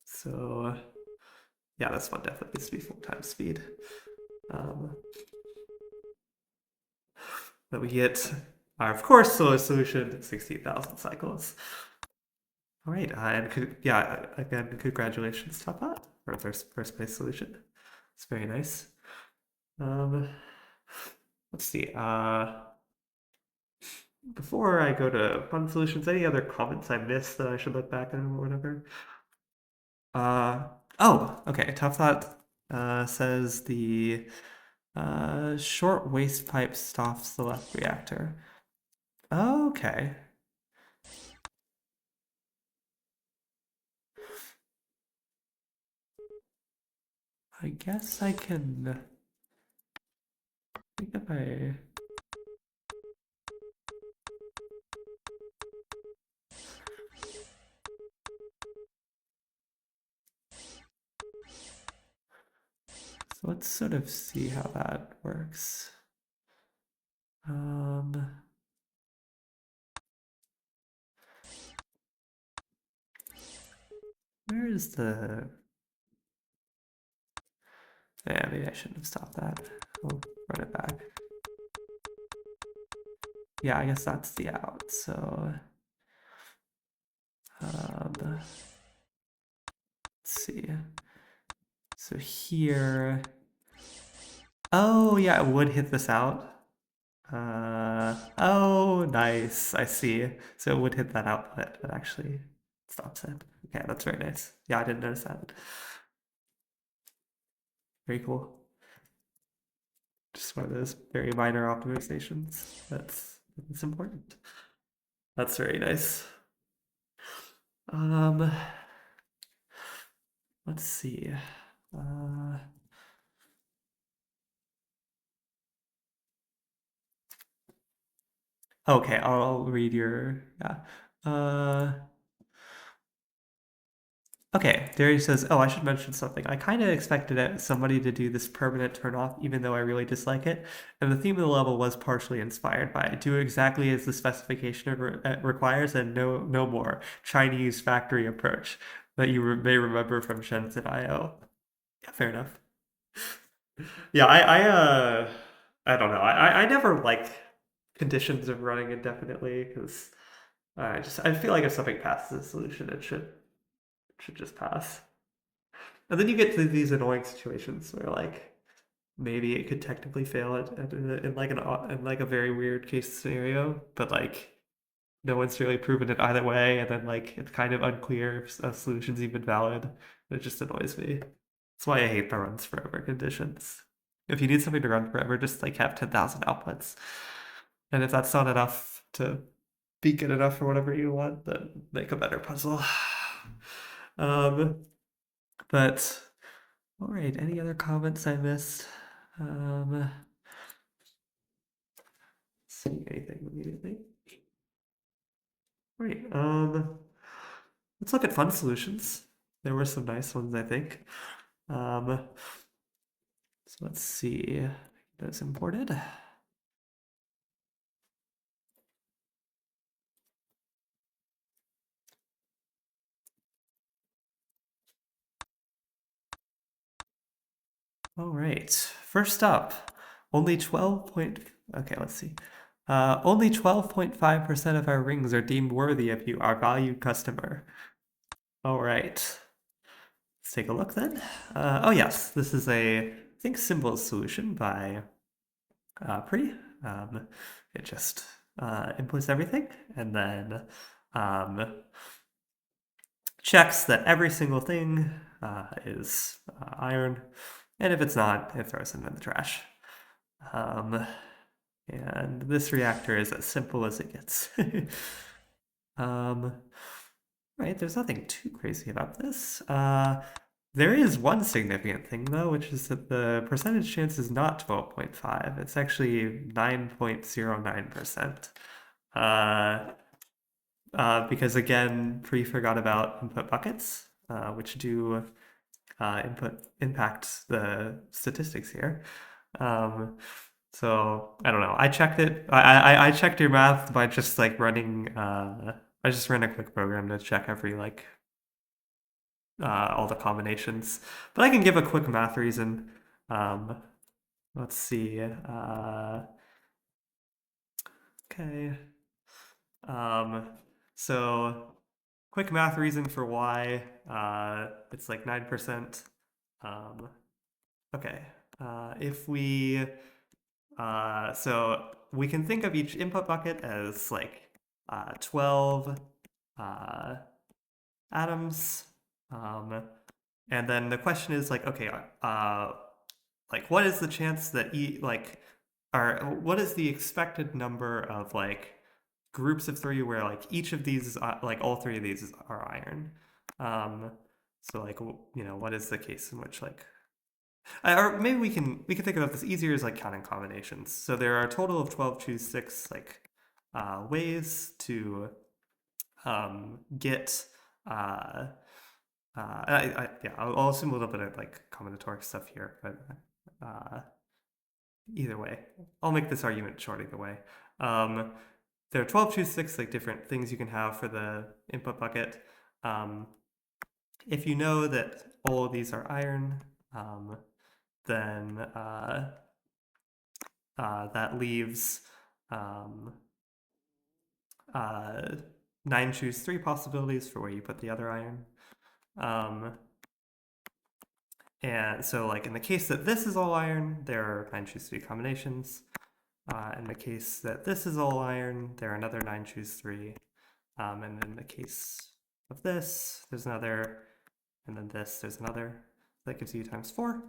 So yeah, this one definitely needs to be full-time speed. But we get our, of course, solar solution, 16,000 cycles. All right, and yeah, again, congratulations, Tapa, for first place solution. It's very nice. Let's see. Before I go to fun solutions, any other comments I missed that I should look back on or whatever? Oh, okay. Tough Thought says the short waste pipe stops the left reactor. Okay. I guess I can. I think if I. So let's sort of see how that works. Where is the... Yeah, maybe I shouldn't have stopped that. I'll run it back. Yeah, I guess that's the out, so... let's see. So here... Oh, yeah, it would hit this out. Oh, nice. I see. So it would hit that output, but actually stops it. Okay, that's very nice. Yeah, I didn't notice that. Very cool. Just one of those very minor optimizations. That's important. That's very nice. Let's see. Okay, I'll read your okay, Dariush says, oh, I should mention something. I kind of expected somebody to do this permanent turn off, even though I really dislike it. And the theme of the level was partially inspired by it. Do exactly as the specification requires and no more. Chinese factory approach that you may remember from Shenzhen IO. Yeah, fair enough. Yeah, I don't know. I never like conditions of running indefinitely because I feel like if something passes a solution, it should just pass. And then you get to these annoying situations where like maybe it could technically fail in like a very weird case scenario, but like no one's really proven it either way, and then like it's kind of unclear if a solution's even valid. It just annoys me. That's why I hate the runs forever conditions. If you need something to run forever, just like have 10,000 outputs. And if that's not enough to be good enough for whatever you want, then make a better puzzle. But all right, any other comments I missed? See anything immediately? Great. Let's look at fun solutions. There were some nice ones, I think. So let's see. Those imported. All right. First up, only 12 point. Okay, let's see. Only 12.5% of our rings are deemed worthy of you, our valued customer. All right. Let's take a look then. Oh yes, this is a, I think, simple solution by Pretty. It just inputs everything and then um, checks that every single thing is iron, and if it's not, it throws it in the trash. And this reactor is as simple as it gets. Right, there's nothing too crazy about this. There is one significant thing, though, which is that the percentage chance is not 12.5. It's actually 9.09%. Because, again, Pre forgot about input buckets, which do impact the statistics here. So I don't know. I checked it. I checked your math by just like running. I just ran a quick program to check every like all the combinations. But I can give a quick math reason. Let's see. Okay. So quick math reason for why it's like 9%. Okay. If we so we can think of each input bucket as like 12 atoms. And then the question is like, okay, like what is the chance that what is the expected number of like groups of three where like each of these, like all three of these are iron? So like, what is the case in which like or maybe we can think about this easier as like counting combinations. So there are a total of 12, choose 6 like ways to get yeah, I'll assume a little bit of like combinatoric stuff here, but either way, I'll make this argument short either way. There are 12, choose 6 like different things you can have for the input bucket. If you know that all of these are iron, then that leaves 9 choose 3 possibilities for where you put the other iron. And so like in the case that this is all iron, there are 9 choose 3 combinations. In the case that this is all iron, there are another 9 choose 3. And in the case of this, there's another, and then this, there's another. That gives you times 4.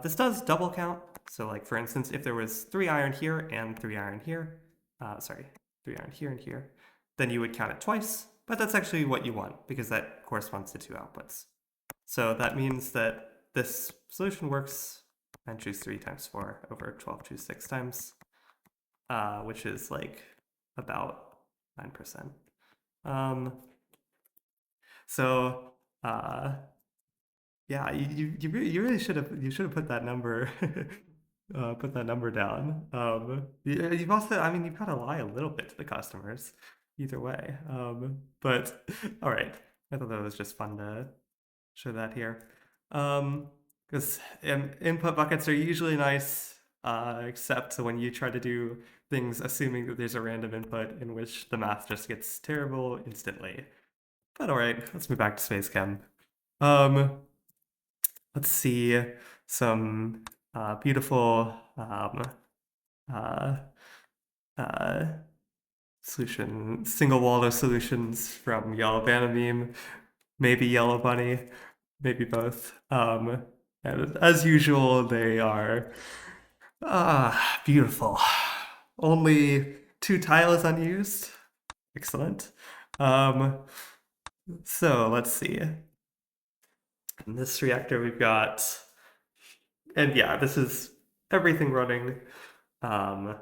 This does double count. So like for instance, if there was 3 iron here and 3 iron here, 3 iron here and here, then you would count it twice, but that's actually what you want because that corresponds to 2 outputs. So that means that this solution works 9 choose 3 times 4 over 12 choose 6 times, which is like about 9%. So yeah, you really should have put that number down. You've also, I mean, you've got to lie a little bit to the customers either way. But all right, I thought that was just fun to show that here. Because input buckets are usually nice, except when you try to do things assuming that there's a random input in which the math just gets terrible instantly. But all right, let's move back to SpaceChem. Let's see some beautiful single Waldo solutions from Yellow Beam, maybe Yellow Bunny, maybe both. And as usual, they are beautiful. Only 2 tiles unused. Excellent. So let's see. In this reactor, we've got, and yeah, this is everything running. I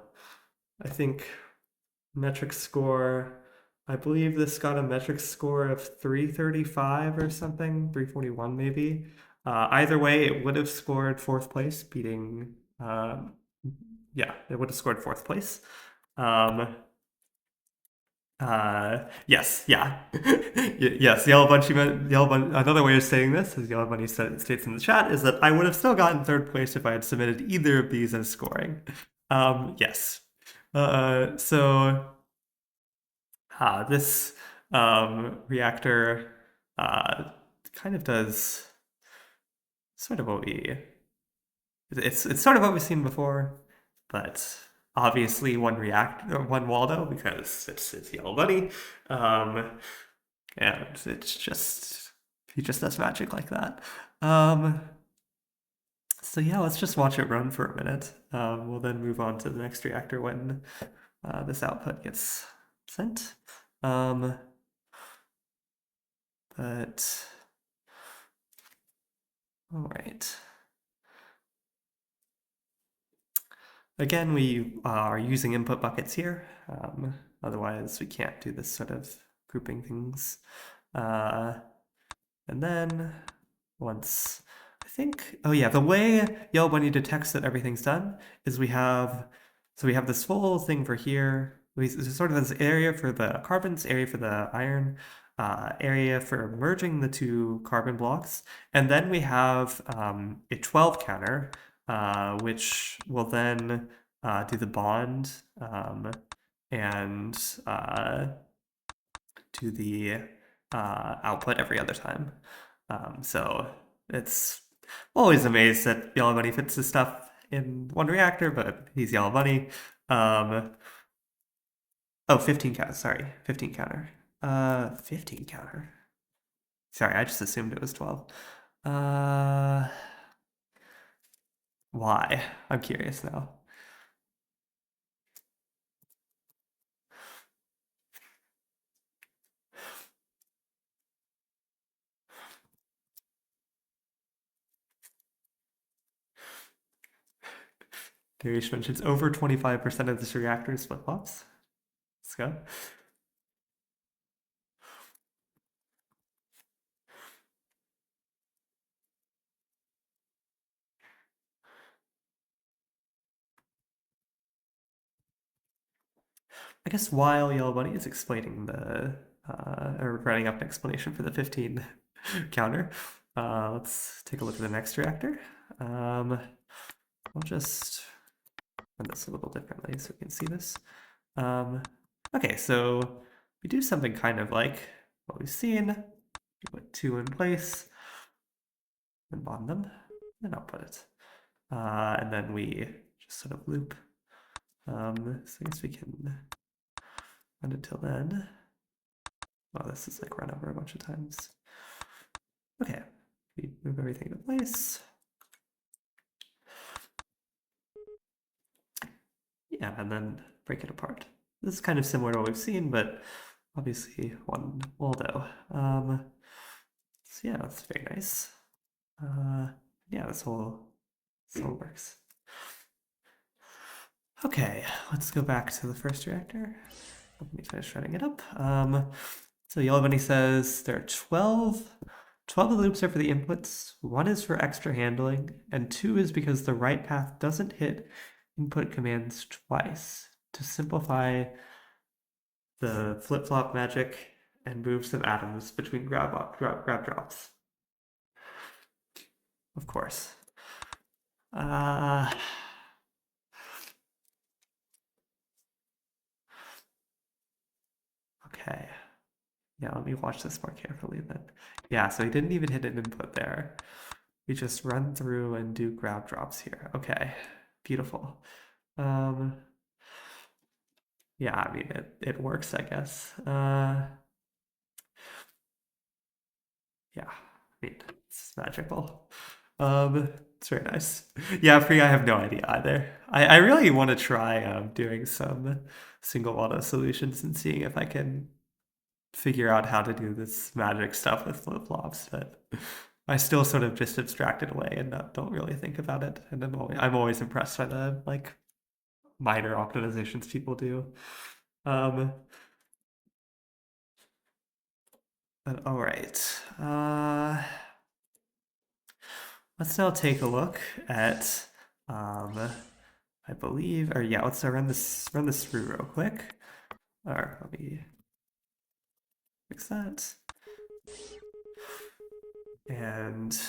think metric score I believe this got a metric score of 335 or something, 341 maybe. Either way, it would have scored fourth place, beating. Yeah, it would have scored fourth place. Yes, yeah. Yes, Yellow Bunny, another way of saying this, as Yellow Bunny states in the chat, is that I would have still gotten third place if I had submitted either of these as scoring. Yes. So this reactor kind of does sort of what we it's sort of what we've seen before, but obviously one Waldo because it's Yellow Bunny, and it's just he just does magic like that. So yeah, let's just watch it run for a minute. We'll then move on to the next reactor when this output gets sent. But all right. Again, we are using input buckets here. Otherwise, we can't do this sort of grouping things. And then once, I think, oh yeah, the way Yellow Bunny detects that everything's done is we have this full thing for here. We sort of this area for the carbons, area for the iron, area for merging the two carbon blocks. And then we have a 12 counter, which will then do the bond and do the output every other time. So it's always amazed that Yellow Bunny fits his stuff in one reactor, but he's Yellow Bunny. Oh, 15 counter, sorry, 15 counter. 15 counter. Sorry, I just assumed it was 12. Why? I'm curious now. Dariush mentions over 25% of this reactor is flip-flops. Let's go. I guess while Yellow Bunny is explaining or writing up an explanation for the 15 counter, let's take a look at the next reactor. I'll just run this a little differently so we can see this. Okay, so we do something kind of like what we've seen. Put two in place, and bond them, and output it. And then we just sort of loop. So I guess we can run it till then. Wow, this is like run over a bunch of times. Okay, we move everything into place. Yeah, and then break it apart. This is kind of similar to what we've seen, but obviously one Waldo. So yeah, that's very nice. Yeah, this whole works. Okay, let's go back to the first reactor. Let me finish writing it up. So Yellow Bunny says there are 12 of the loops are for the inputs, 1 is for extra handling, and 2 is because the right path doesn't hit input commands twice to simplify the flip-flop magic and move some atoms between grab drops. Of course. Okay. Yeah, let me watch this more carefully then. Yeah, so he didn't even hit an input there. We just run through and do grab drops here. Okay, beautiful. Yeah, I mean, it works, I guess. Yeah, I mean, it's magical. It's very nice. Yeah, free, I have no idea either. I really want to try doing some single auto solutions and seeing if I can figure out how to do this magic stuff with flip-flops, but I still sort of just abstract it away and don't really think about it. And I'm always impressed by the like minor optimizations people do. But all right. Let's now take a look at, I believe, or yeah, let's run this through real quick. Or let me fix that. And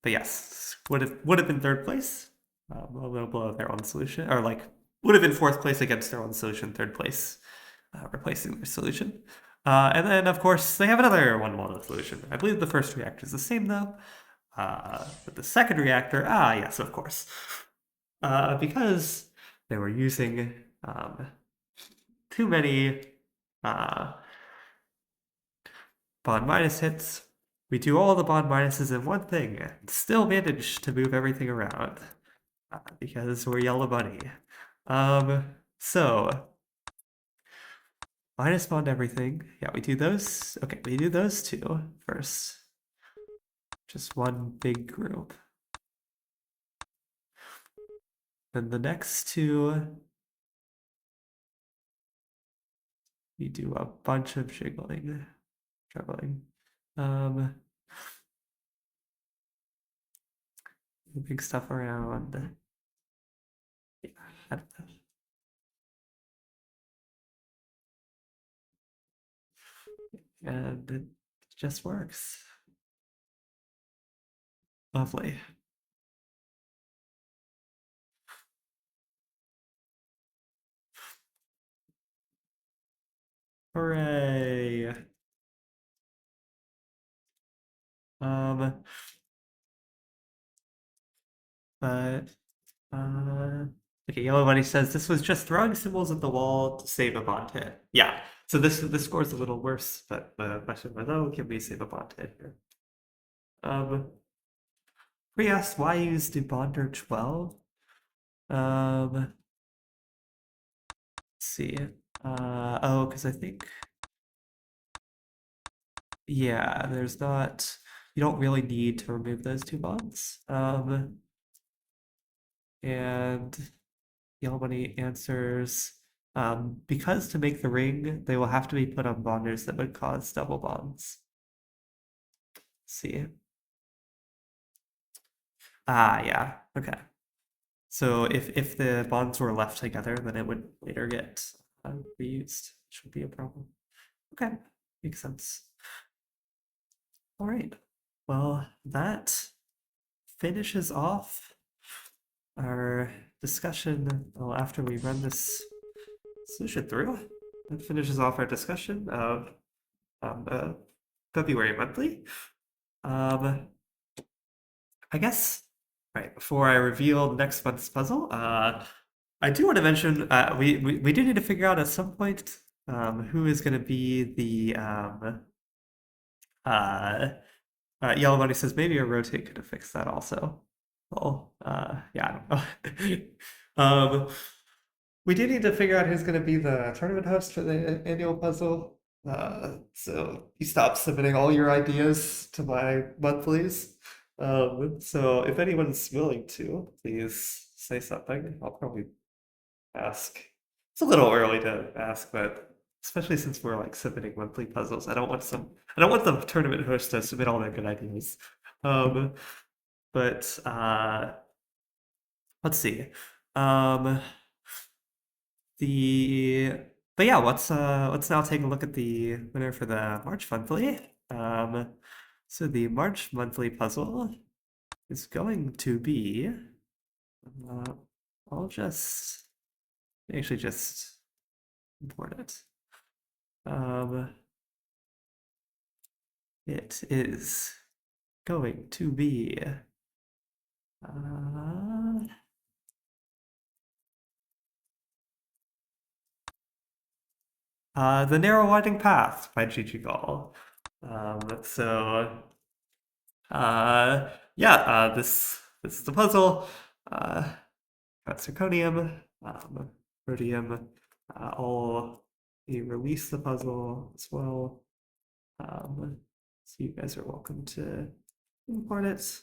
but yes, would have been third place, a little below their own solution, or like would have been fourth place against their own solution, third place, replacing their solution. And then of course they have another one model solution. I believe the first reactor is the same though. But the second reactor, yes, of course, because they were using too many uh, bond minus hits. We do all the bond minuses in one thing and still manage to move everything around because we're Yellow Bunny. So minus bond everything. Yeah, we do those. Okay, we do those two first. Just one big group. Then the next two, we do a bunch of juggling. Moving stuff around. Yeah, I don't know. And it just works. Lovely. Hooray. Um, but okay, Yellow Bunny says this was just throwing symbols at the wall to save a bond hit. Yeah, so this score's a little worse, but the question was, oh, can we save a bond hit here? We asked why use debonder 12. Let's see. Oh, because I think, yeah, there's not, you don't really need to remove those two bonds. And Yellow Bunny answers, because to make the ring, they will have to be put on bonders that would cause double bonds. Let's see. Yeah, okay. So if the bonds were left together, then it would later get reused, which would be a problem. Okay, makes sense. All right. Well, that finishes off our discussion. Well, after we run this solution through, that finishes off our discussion of February monthly. I guess right before I reveal the next month's puzzle, I do want to mention we do need to figure out at some point who is going to be the uh, Yellow Bunny says maybe a rotate could have fixed that also. Well, yeah, I don't know. We do need to figure out who's going to be the tournament host for the annual puzzle. So you stop submitting all your ideas to my monthlies. So if anyone's willing to, please say something. I'll probably ask. It's a little early to ask, but especially since we're like submitting monthly puzzles, I don't want the tournament host to submit all their good ideas. Um, but let's see. Um, the but yeah, let's now take a look at the winner for the March monthly. So the March monthly puzzle is going to be uh, I'll just actually just import it. It is going to be uh, The Narrow Winding Path by Gigi Gall. Yeah, this is the puzzle. Got zirconium, rhodium. I'll release the puzzle as well. So you guys are welcome to import it.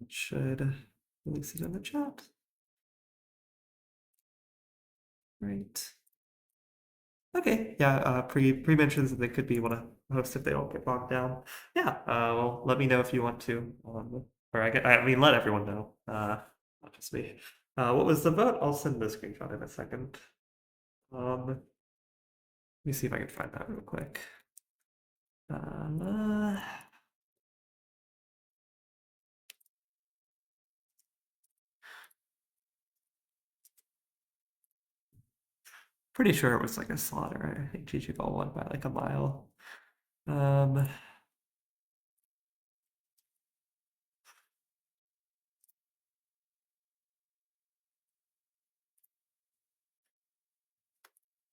Should release it in the chat. Right. Okay. Yeah. Pre mentions that they could be able to host if they don't get bogged down. Yeah. Well, let me know if you want to. Or I mean, let everyone know. Not just me. What was the vote? I'll send the screenshot in a second. Let me see if I can find that real quick. Uh, Pretty sure it was like a slaughter. I think GG Ball won by like a mile. Um,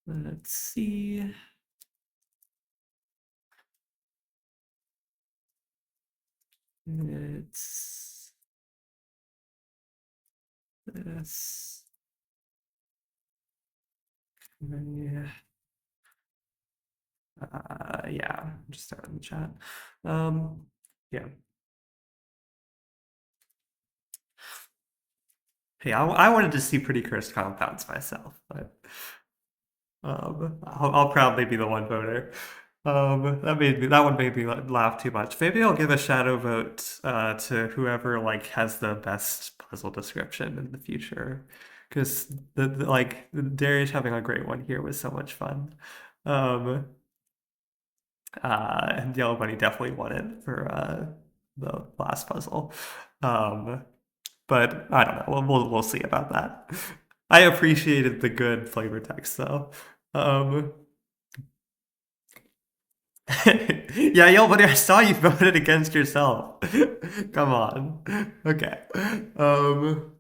let's see. It's this. Yeah. Yeah, just start in the chat. Yeah. Hey, I wanted to see pretty cursed compounds myself, but I'll proudly be the one voter. That one made me laugh too much. Maybe I'll give a shadow vote to whoever like has the best puzzle description in the future, because like Dariush having a great one here was so much fun. Um, and Yellow Bunny definitely won it for the last puzzle. Um, but I don't know. We'll see about that. I appreciated the good flavor text though. Um, yeah, Yellow Bunny, I saw you voted against yourself. Come on. Okay. Um,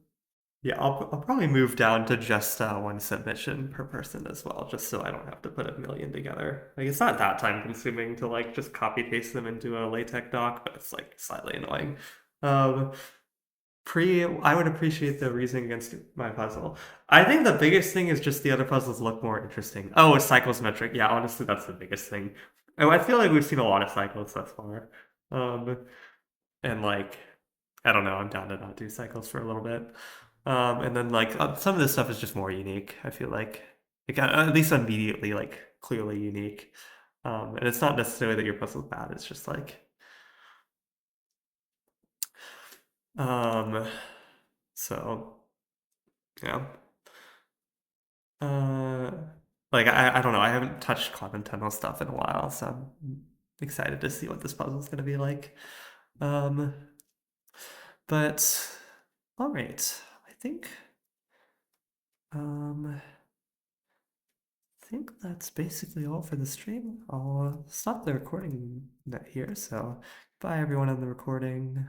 yeah, I'll probably move down to just one submission per person as well, just so I don't have to put a million together. Like it's not that time consuming to like just copy paste them into a LaTeX doc, but it's like slightly annoying. Um, I would appreciate the reasoning against my puzzle. I think the biggest thing is just the other puzzles look more interesting. Oh, it's cycles metric. Yeah, honestly, that's the biggest thing. Oh, I feel like we've seen a lot of cycles thus far. Um, and like, I don't know, I'm down to not do cycles for a little bit. And then like some of this stuff is just more unique. I feel like at least immediately like clearly unique. And it's not necessarily that your puzzle's bad. It's just like, um, so yeah. Uh, like I don't know. I haven't touched quantum tunnel stuff in a while, so I'm excited to see what this puzzle is going to be like. Um, but all right, I think um, I think that's basically all for the stream. I'll stop the recording here. So bye everyone on the recording.